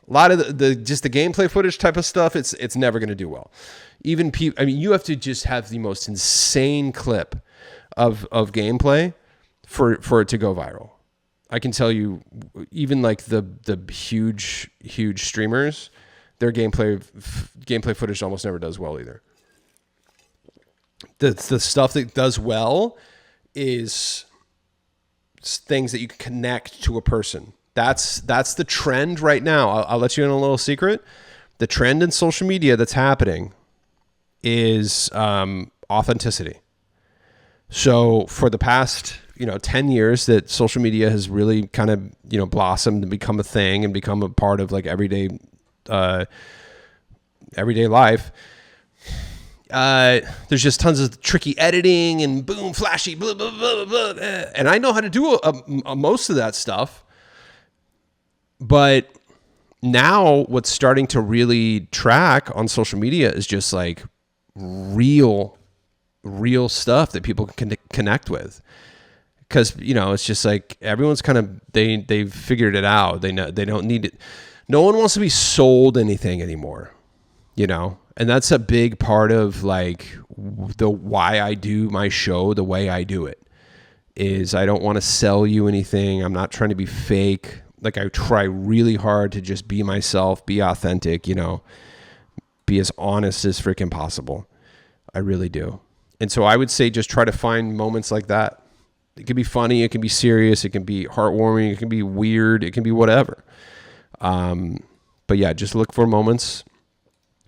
A lot of the gameplay footage type of stuff, it's never going to do well. Even people, you have to just have the most insane clip of gameplay for it to go viral. I can tell you, even like the huge streamers, their gameplay footage almost never does well either. The stuff that does well is things that you can connect to a person. That's the trend right now. I'll let you in a little secret. The trend in social media that's happening is authenticity. So for the past 10 years that social media has really kind of blossomed and become a thing and become a part of like everyday life. There's just tons of tricky editing and boom, flashy, blah, blah, blah, blah, and I know how to do most of that stuff. But now what's starting to really track on social media is just like real stuff that people can connect with. Because, it's just like everyone's kind of, they've figured it out. They know they don't need it. No one wants to be sold anything anymore, And that's a big part of like the why I do my show the way I do it is I don't want to sell you anything. I'm not trying to be fake. Like I try really hard to just be myself, be authentic, be as honest as freaking possible. I really do. And so I would say just try to find moments like that. It can be funny. It can be serious. It can be heartwarming. It can be weird. It can be whatever. But yeah, just look for moments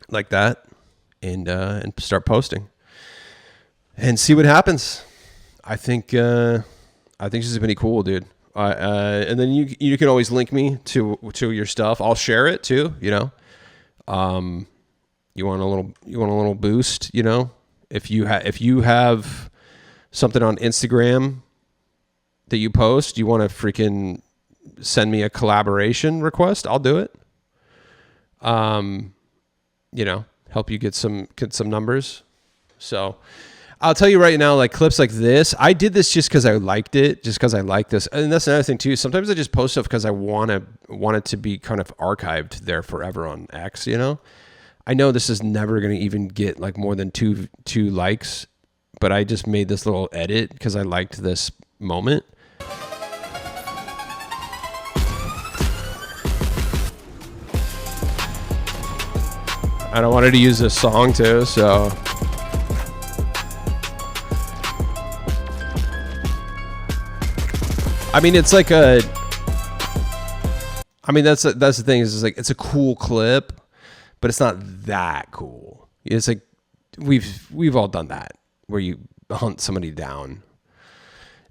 like that and start posting and see what happens. I think this is pretty cool, dude. And then you can always link me to your stuff. I'll share it too. You want a little boost. If you have something on Instagram that you post, you want to freaking send me a collaboration request, I'll do it. Help you get some numbers. So I'll tell you right now, like clips like this, I did this just because I liked it, just because I like this. And that's another thing too. Sometimes I just post stuff because I want it to be kind of archived there forever on X, I know this is never going to even get like more than two likes, but I just made this little edit because I liked this moment. And I wanted to use this song too, so. It's like that's the thing is like, it's a cool clip, but it's not that cool. It's like, we've all done that where you hunt somebody down.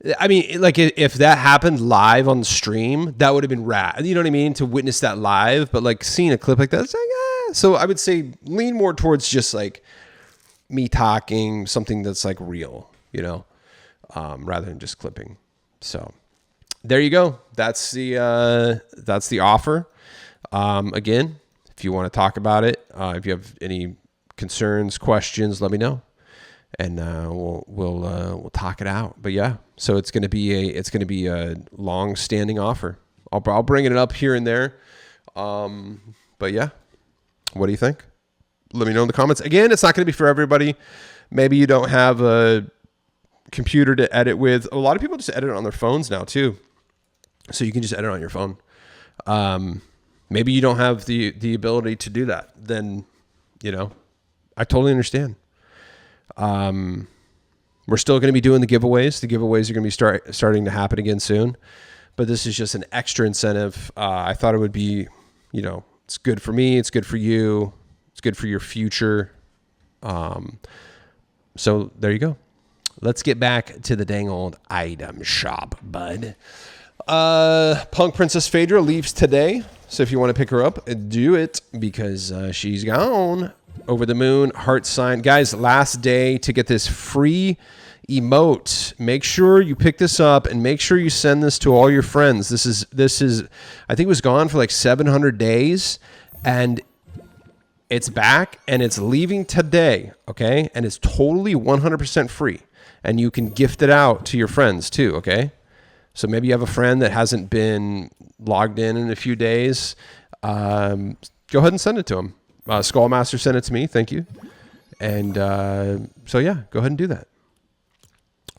Like if that happened live on the stream, that would have been rad. You know what I mean? To witness that live, but like seeing a clip like that, it's like, So I would say lean more towards just like me talking, something that's like real, rather than just clipping. So there you go. That's the offer. Again, if you want to talk about it, if you have any concerns, questions, let me know, and we'll talk it out. But yeah, so it's gonna be a long-standing offer. I'll bring it up here and there. But yeah, what do you think? Let me know in the comments. Again, it's not gonna be for everybody. Maybe you don't have a computer to edit with. A lot of people just edit on their phones now too, so you can just edit on your phone. Maybe you don't have the ability to do that. Then, I totally understand. We're still going to be doing the giveaways. The giveaways are going to be starting to happen again soon. But this is just an extra incentive. I thought it would be, It's good for me. It's good for you. It's good for your future. So there you go. Let's get back to the dang old item shop, bud. Punk Princess Phaedra leaves today. So if you want to pick her up, do it because she's gone. Over the moon, heart sign. Guys, last day to get this free emote. Make sure you pick this up and make sure you send this to all your friends. This is I think it was gone for like 700 days and it's back and it's leaving today, okay? And it's totally 100% free. And you can gift it out to your friends too, okay? So maybe you have a friend that hasn't been logged in a few days. Go ahead and send it to them. Skullmaster sent it to me. Thank you. And so, yeah, go ahead and do that.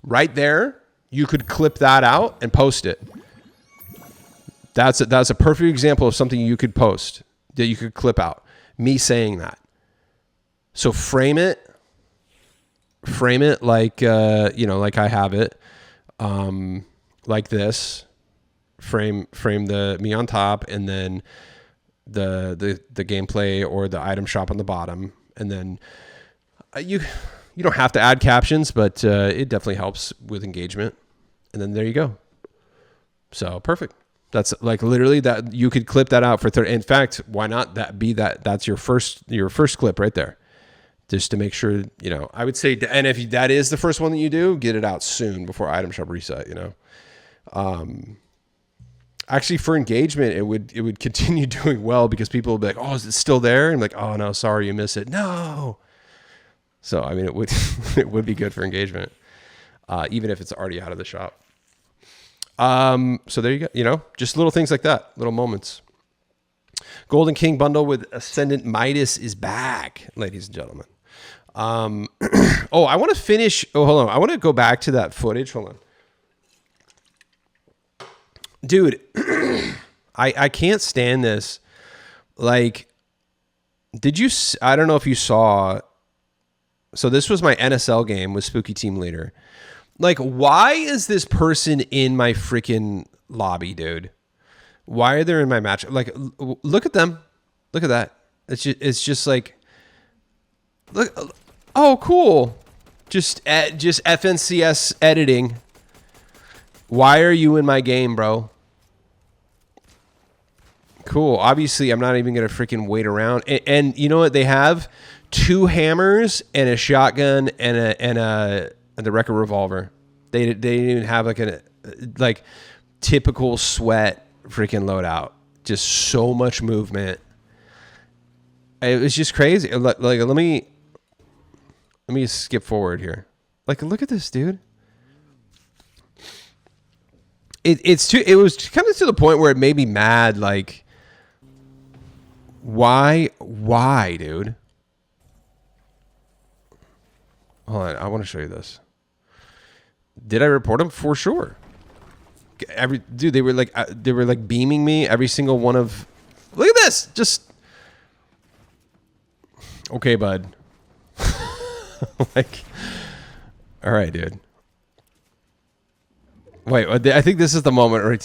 Right there, you could clip that out and post it. That's a perfect example of something you could post that you could clip out. Me saying that. So frame it like, like I have it. Like this, frame the me on top, and then the gameplay or the item shop on the bottom, and then you don't have to add captions, but it definitely helps with engagement. And then there you go. So perfect. That's like literally that you could clip that out for 30. In fact, why not that's your first clip right there. Just to make sure, I would say, and if that is the first one that you do, get it out soon before item shop reset, Actually, for engagement, it would continue doing well because people will be like, oh, is it still there? And I'm like, oh no, sorry, you missed it. No. So, I mean, it would, it would be good for engagement, even if it's already out of the shop. So there you go. Just little things like that, little moments. Golden King bundle with Ascendant Midas is back, ladies and gentlemen. I want to finish. Oh, hold on. I want to go back to that footage. Hold on. Dude, I can't stand this. Like, I don't know if you saw. So this was my NSL game with Spooky Team Leader. Like, why is this person in my freaking lobby, dude? Why are they in my match? Like, look at them. Look at that. It's just like, look. Oh, cool. Just FNCS editing. Why are you in my game, bro? Cool. Obviously, I'm not even going to freaking wait around. And you know what? They have 2 hammers and a shotgun and the Wrecker revolver. They didn't even have like typical sweat freaking loadout. Just so much movement. It was just crazy. Like let me skip forward here. Like, look at this, dude. It was kind of to the point where it made me mad. Like, why, dude? Hold on, I want to show you this. Did I report him? For sure. They were like beaming me every single one of. Look at this. Just okay, bud. Like, all right, dude. Wait, I think this is the moment where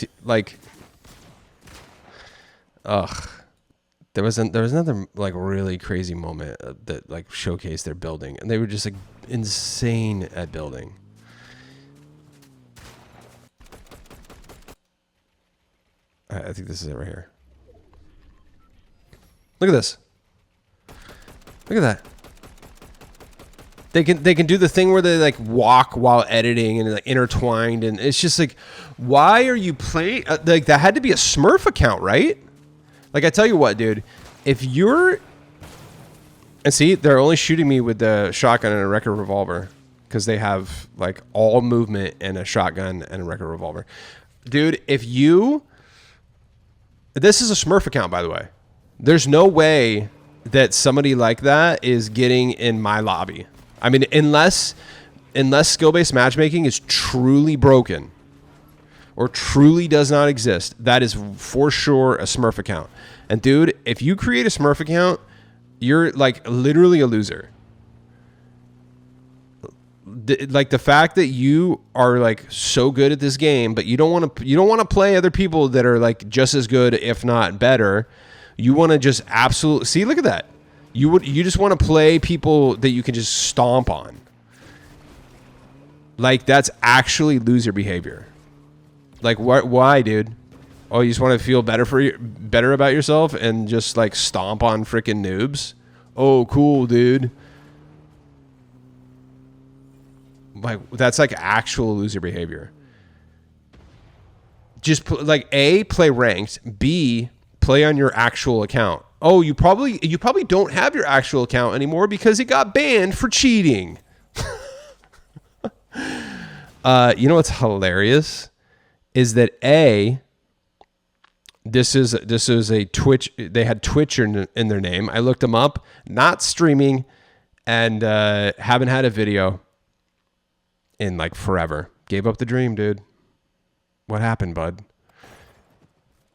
there was another like really crazy moment that like showcased their building, and they were just like insane at building. I think this is it right here. Look at this. Look at that. They can do the thing where they like walk while editing and like intertwined, and it's just like, why are you playing? Like, that had to be a Smurf account, right? Like, I tell you what, dude, if you're, and see, they're only shooting me with the shotgun and a Wrecker revolver because they have like all movement and a shotgun and a Wrecker revolver, dude. This is a Smurf account, by the way. There's no way that somebody like that is getting in my lobby. I mean, unless skill-based matchmaking is truly broken or truly does not exist, that is for sure a Smurf account. And dude, if you create a Smurf account, you're like literally a loser. Like, the fact that you are like so good at this game, but you don't want to play other people that are like just as good, if not better. You want to just absolutely see. Look at that. You just want to play people that you can just stomp on. Like, that's actually loser behavior. Like, why, dude? Oh, you just want to feel better about yourself and just like stomp on freaking noobs? Oh, cool, dude. Like, that's like actual loser behavior. Just like A, play ranked. B, play on your actual account. Oh, you probably don't have your actual account anymore because it got banned for cheating. You know what's hilarious is that this is a Twitch. They had Twitch in their name. I looked them up. Not streaming, and haven't had a video in like forever. Gave up the dream, dude. What happened, bud?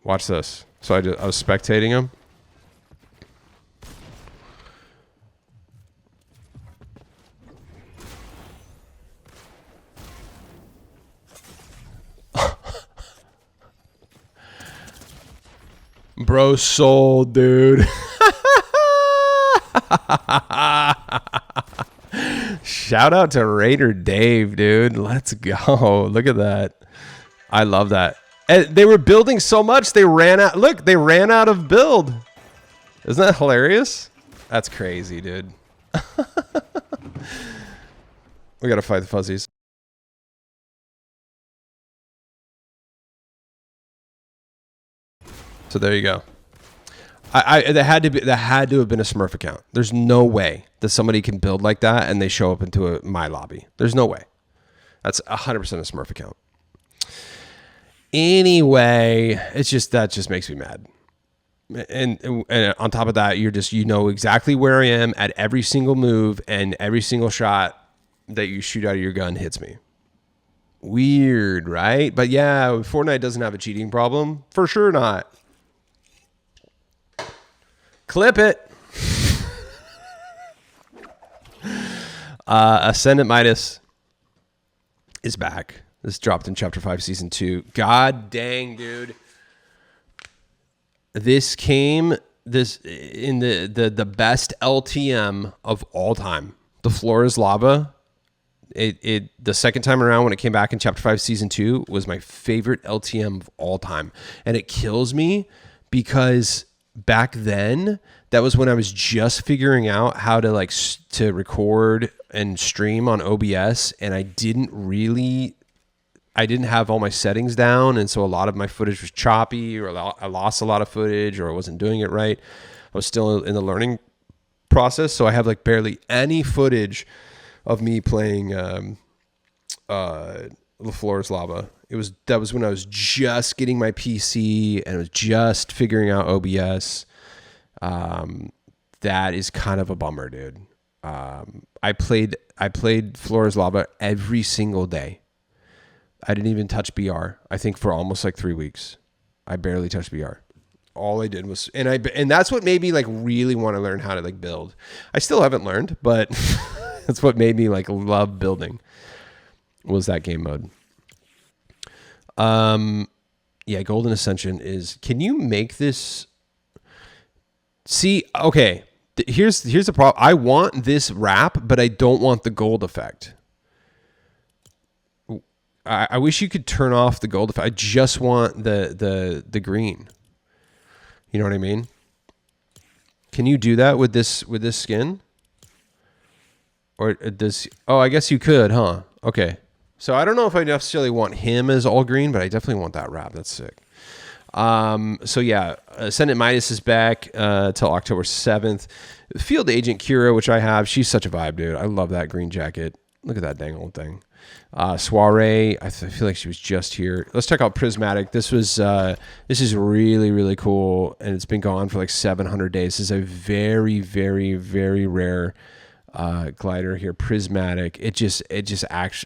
Watch this. So I was spectating him. Bro sold, dude. Shout out to Raider Dave, dude. Let's go. Look at that. I love that. And they were building so much, they ran out. Look, they ran out of build. Isn't that hilarious? That's crazy, dude. We got to fight the fuzzies. So there you go. That had to have been a Smurf account. There's no way that somebody can build like that and they show up into my lobby. There's no way. That's 100% a Smurf account. Anyway, that just makes me mad. And on top of that, you know exactly where I am at every single move, and every single shot that you shoot out of your gun hits me. Weird, right? But yeah, Fortnite doesn't have a cheating problem. For sure not. Clip it. Ascendant Midas is back. This dropped in Chapter 5, Season 2. God dang, dude. This came in the best LTM of all time. The floor is lava. The second time around when it came back in Chapter 5, Season 2 was my favorite LTM of all time. And it kills me because back then, that was when I was just figuring out how to to record and stream on OBS, and I didn't have all my settings down, and so a lot of my footage was choppy, or I lost a lot of footage, or I wasn't doing it right. I was still in the learning process, so I have like barely any footage of me playing The Floor is Lava. That was when I was just getting my PC and I was just figuring out OBS. That is kind of a bummer, dude. I played Floor is Lava every single day. I didn't even touch BR. I think for almost like 3 weeks, I barely touched BR. All I did was, and that's what made me like really want to learn how to like build. I still haven't learned, but that's what made me like love building. Was that game mode? Yeah, Golden Ascension is. Can you make this? See, okay. Here's the problem. I want this wrap, but I don't want the gold effect. I wish you could turn off the gold effect. I just want the green. You know what I mean? Can you do that with this skin? Or does? Oh, I guess you could, huh? Okay. So I don't know if I necessarily want him as all green, but I definitely want that wrap. That's sick. So yeah, Ascendant Midas is back till October 7th. Field Agent Kira, which I have, she's such a vibe, dude. I love that green jacket. Look at that dang old thing. Soiree, I feel like she was just here. Let's check out Prismatic. This is really, really cool, and it's been gone for like 700 days. This is a very, very, very rare glider here. Prismatic. It just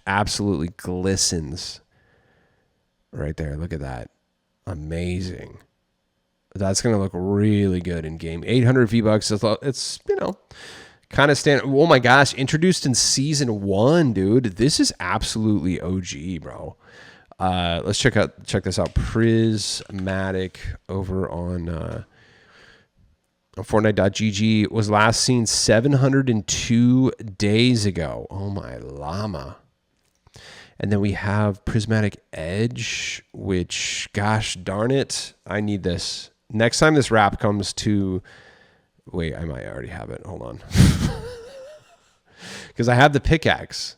absolutely glistens right there. Look at that. Amazing. That's going to look really good in game. 800 V-Bucks. It's, kind of standard. Oh my gosh. Introduced in season 1, dude. This is absolutely OG, bro. Let's check this out. Prismatic over on on Fortnite.gg was last seen 702 days ago. Oh my llama. And then we have Prismatic Edge, which, gosh darn it, I need this. Next time this wrap comes to... Wait, I might already have it. Hold on. Because I have the pickaxe.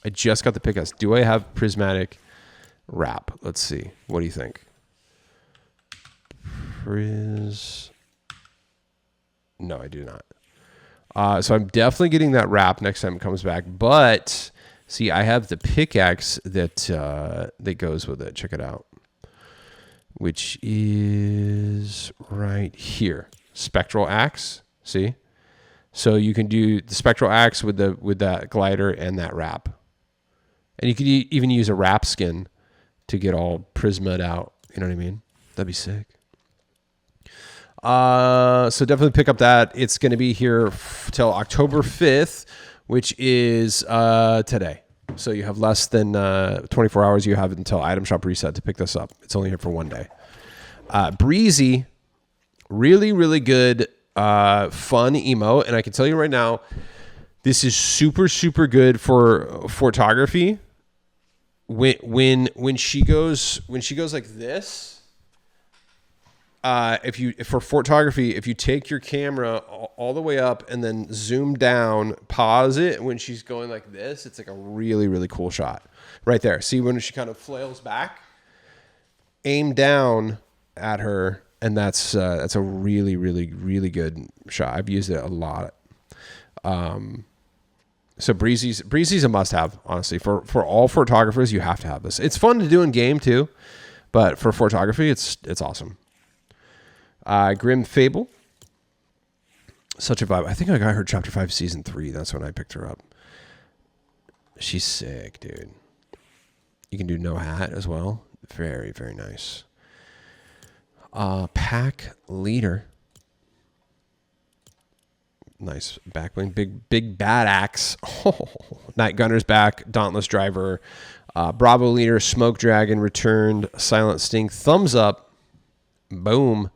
I just got the pickaxe. Do I have Prismatic wrap? Let's see. What do you think? No, I do not. So I'm definitely getting that wrap next time it comes back. But... See, I have the pickaxe that that goes with it. Check it out, which is right here. Spectral axe. See, so you can do the spectral axe with that glider and that wrap, and you could even use a wrap skin to get all prismaed out. You know what I mean? That'd be sick. So definitely pick up that. It's going to be here till October 5th. Which is today. So you have less than 24 hours. You have until item shop reset to pick this up. It's only here for one day. Breezy, really, really good, fun emote. And I can tell you right now, this is super, super good for photography. When she goes like this. For photography, if you take your camera all the way up and then zoom down, pause it when she's going like this, it's like a really, really cool shot right there. See when she kind of flails back, aim down at her, and that's a really, really, really good shot. I've used it a lot. So Breezy's a must-have, honestly. For all photographers, you have to have this. It's fun to do in game too, but for photography, it's awesome. Grim Fable. Such a vibe. I think I got her Chapter 5 Season 3. That's when I picked her up. She's sick, dude. You can do no hat as well. Very, very nice. Pack Leader. Nice back bling. Big bad axe. Oh, Night Gunner's back. Dauntless Driver. Bravo Leader. Smoke Dragon returned. Silent Sting. Thumbs up. Boom.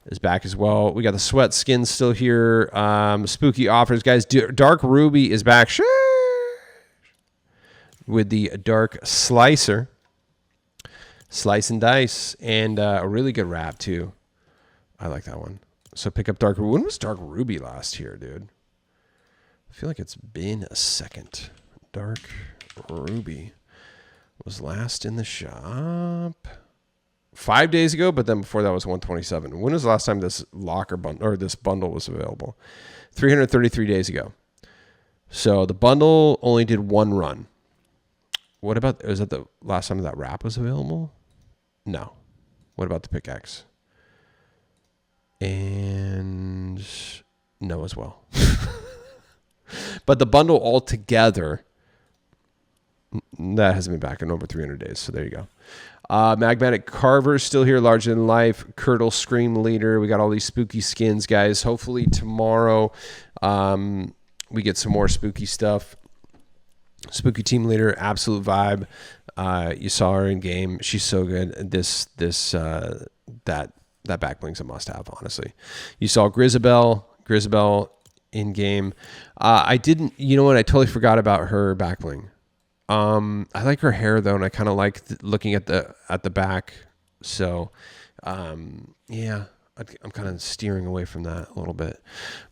Is back as well. We got the sweat skin still here. Spooky offers, guys. Dark Ruby is back with the Dark Slicer. Slice and dice. And a really good wrap, too. I like that one. So pick up Dark Ruby. When was Dark Ruby last year, dude? I feel like it's been a second. Dark Ruby was last in the shop 5 days ago, but then before that was 127. When was the last time this locker bundle or this bundle was available? 333 days ago. So the bundle only did one run. What about, was that the last time that wrap was available? No. What about the pickaxe? And no as well. But the bundle altogether, that hasn't been back in over 300 days. So there you go. Magmatic Carver still here, larger than life. Curdle Scream Leader. We got all these spooky skins, guys. Hopefully tomorrow we get some more spooky stuff. Spooky Team Leader, absolute vibe. You saw her in game. She's so good. That back bling's a must-have, honestly. You saw Grisabelle in game. I didn't. You know what? I totally forgot about her back bling. I like her hair though, and I kind of like looking at the back. So, yeah, I'm kind of steering away from that a little bit.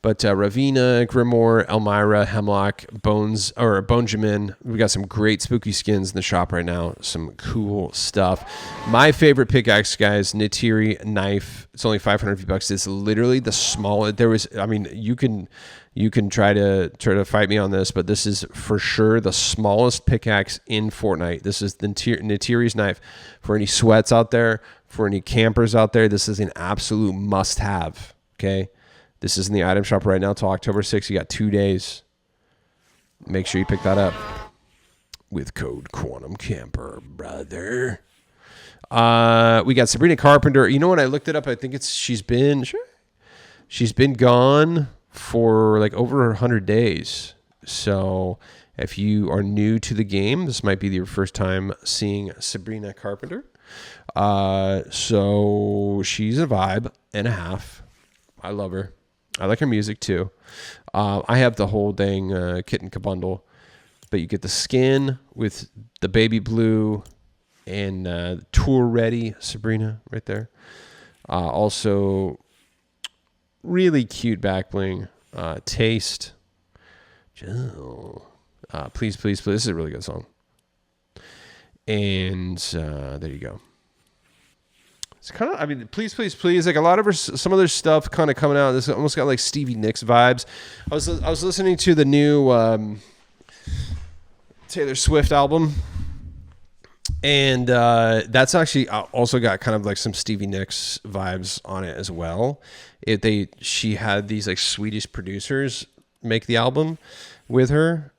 But Ravina, Grimoire, Elmira, Hemlock, Bonjamin. We got some great spooky skins in the shop right now. Some cool stuff. My favorite pickaxe, guys, Nitiri knife. It's only 500 V-Bucks. It's literally the smallest. You can try to fight me on this, but this is for sure the smallest pickaxe in Fortnite. This is the Nitiri's knife. For any sweats out there, for any campers out there, this is an absolute must-have, okay? This is in the item shop right now till October 6th. You got 2 days. Make sure you pick that up with code Quantum Camper, brother. We got Sabrina Carpenter. You know what? I looked it up. I think she's been gone for like over 100 days. So if you are new to the game, this might be your first time seeing Sabrina Carpenter. So she's a vibe and a half. I love her. I like her music too. I have the whole dang kit and bundle, but you get the skin with the baby blue and tour ready Sabrina right there. Also, really cute back bling. Taste. Please, please, please. This is a really good song. And there you go. It's kind of, I mean, please, please, please. Like a lot of her, some of their stuff kind of coming out. This almost got like Stevie Nicks vibes. I was listening to the new Taylor Swift album, and that's actually also got kind of like some Stevie Nicks vibes on it as well. She had these like Swedish producers make the album with her,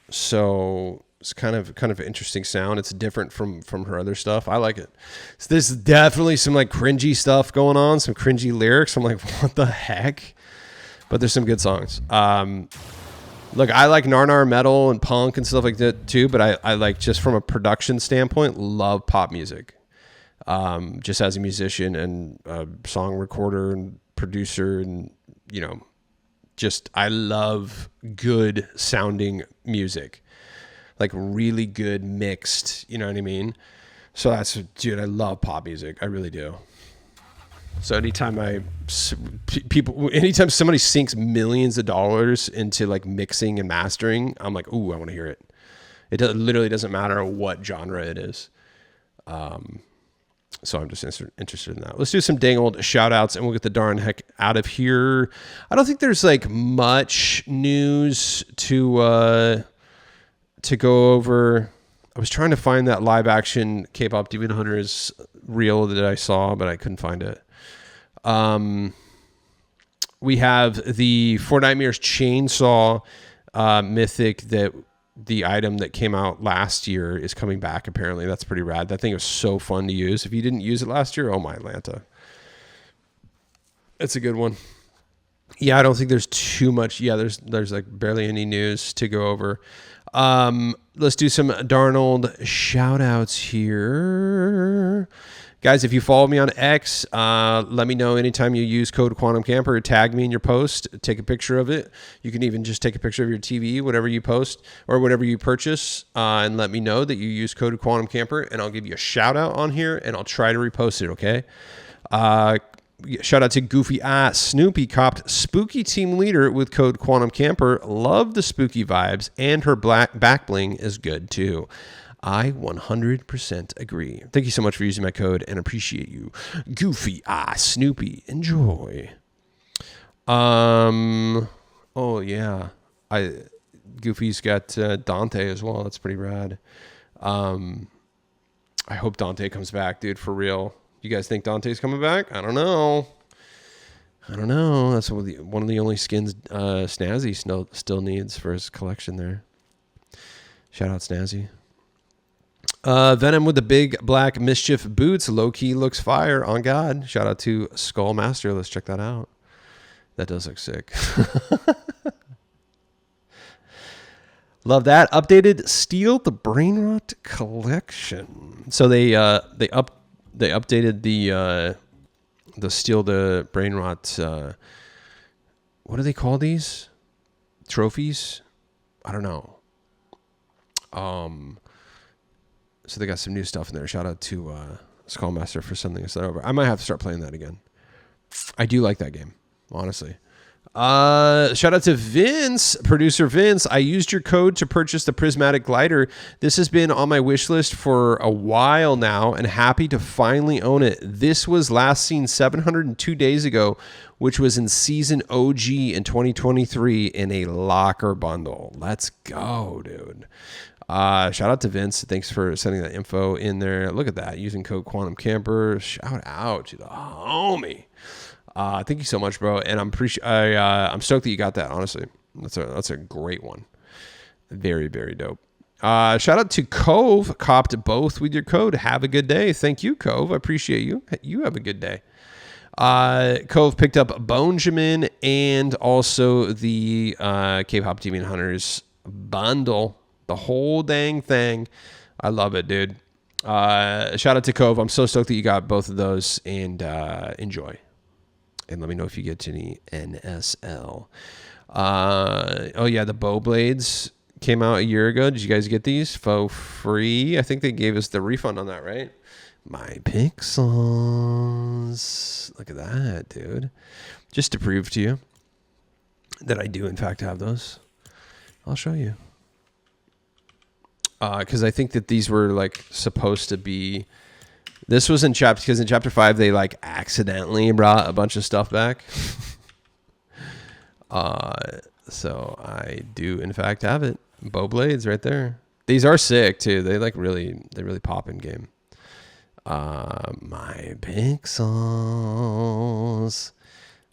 so it's kind of interesting sound. It's different from her other stuff. I like it. So there's definitely some like cringy stuff going on, some cringy lyrics. I'm like, what the heck? But there's some good songs. Look, I like nar metal and punk and stuff like that too, but I like, just from a production standpoint, love pop music. Just as a musician and a song recorder and producer, and just I love good sounding music. Like really good mixed, you know what I mean? So dude, I love pop music. I really do. So anytime somebody sinks millions of dollars into like mixing and mastering, I'm like, ooh, I want to hear it. It literally doesn't matter what genre it is. So I'm just interested in that. Let's do some dang old shout outs and we'll get the darn heck out of here. I don't think there's like much news to go over. I was trying to find that live action K-pop Demon Hunters reel that I saw, but I couldn't find it. We have the Fortnitemares chainsaw mythic, that the item that came out last year is coming back. Apparently that's pretty rad. That thing was so fun to use. If you didn't use it last year, oh my Atlanta. It's a good one. Yeah, I don't think there's too much. Yeah, there's like barely any news to go over. Let's do some Darnold shout outs here. Guys, if you follow me on X, let me know anytime you use code Quantum Camper. Tag me in your post. Take a picture of it. You can even just take a picture of your TV, whatever you post or whatever you purchase, and let me know that you use code Quantum Camper, and I'll give you a shout out on here, and I'll try to repost it, okay? Shout out to Goofy Snoopy copped Spooky Team Leader with code Quantum Camper. Love the spooky vibes, and her black back bling is good too. I 100% agree. Thank you so much for using my code and appreciate you. Goofy Snoopy. Enjoy. Oh yeah. Goofy's got Dante as well. That's pretty rad. I hope Dante comes back, dude, for real. You guys think Dante's coming back? I don't know. That's one of the only skins Snazzy still needs for his collection there. Shout out Snazzy. Venom with the big black mischief boots. Low key looks fire on God. Shout out to Skullmaster. Let's check that out. That does look sick. Love that. Updated Steal the Brainrot collection. So they updated the Steal the Brainrot. What do they call these? Trophies? I don't know. So they got some new stuff in there. Shout out to Skullmaster for sending us that over. I might have to start playing that again. I do like that game, honestly. Shout out to Vince, producer Vince. I used your code to purchase the Prismatic glider. This has been on my wish list for a while now, and happy to finally own it. This was last seen 702 days ago, which was in season OG in 2023 in a locker bundle. Let's go, dude. Shout out to Vince. Thanks for sending that info in there. Look at that. Using code Quantum Camper. Shout out to the homie. Thank you so much, bro. And I'm stoked that you got that, honestly. That's a great one. Very, very dope. Shout out to Cove. Copped both with your code. Have a good day. Thank you, Cove. I appreciate you. You have a good day. Cove picked up Benjamin and also the K-Pop Demon Hunters bundle. The whole dang thing. I love it, dude. Shout out to Cove. I'm so stoked that you got both of those, and enjoy. And let me know if you get any NSL. Oh, yeah, the bow blades came out a year ago. Did you guys get these for free? I think they gave us the refund on that, right? My pixels. Look at that, dude. Just to prove to you that I do, in fact, have those. I'll show you. Because I think that these were, like, supposed to be... This was in chapter... Because in Chapter 5, they, like, accidentally brought a bunch of stuff back. So I do, in fact, have it. Bow blades right there. These are sick, too. They, like, really pop in game. My pixels.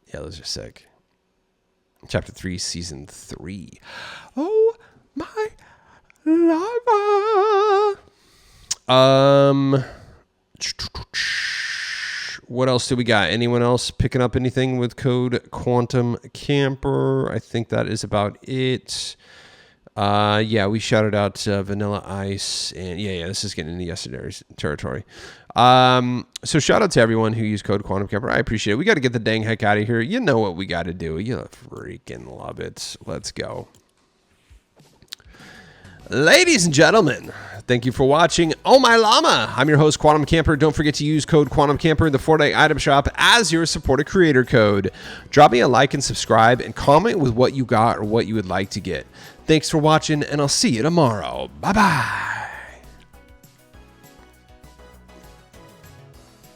Yeah, those are sick. Chapter 3, Season 3. Oh, my lava. What else do we got? Anyone else picking up anything with code Quantum Camper? I think that is about it. Yeah, we shouted out Vanilla Ice, and yeah, this is getting into yesterday's territory. So shout out to everyone who used code Quantum Camper. I appreciate it. We got to get the dang heck out of here. You know what we got to do. You freaking love it. Let's go. Ladies and gentlemen, thank you for watching Oh My Llama. I'm your host, Quantum Camper. Don't forget to use code Quantum Camper in the Fortnite item shop as your supported creator code. Drop me a like and subscribe and comment with what you got or what you would like to get. Thanks for watching, and I'll see you tomorrow. Bye-bye.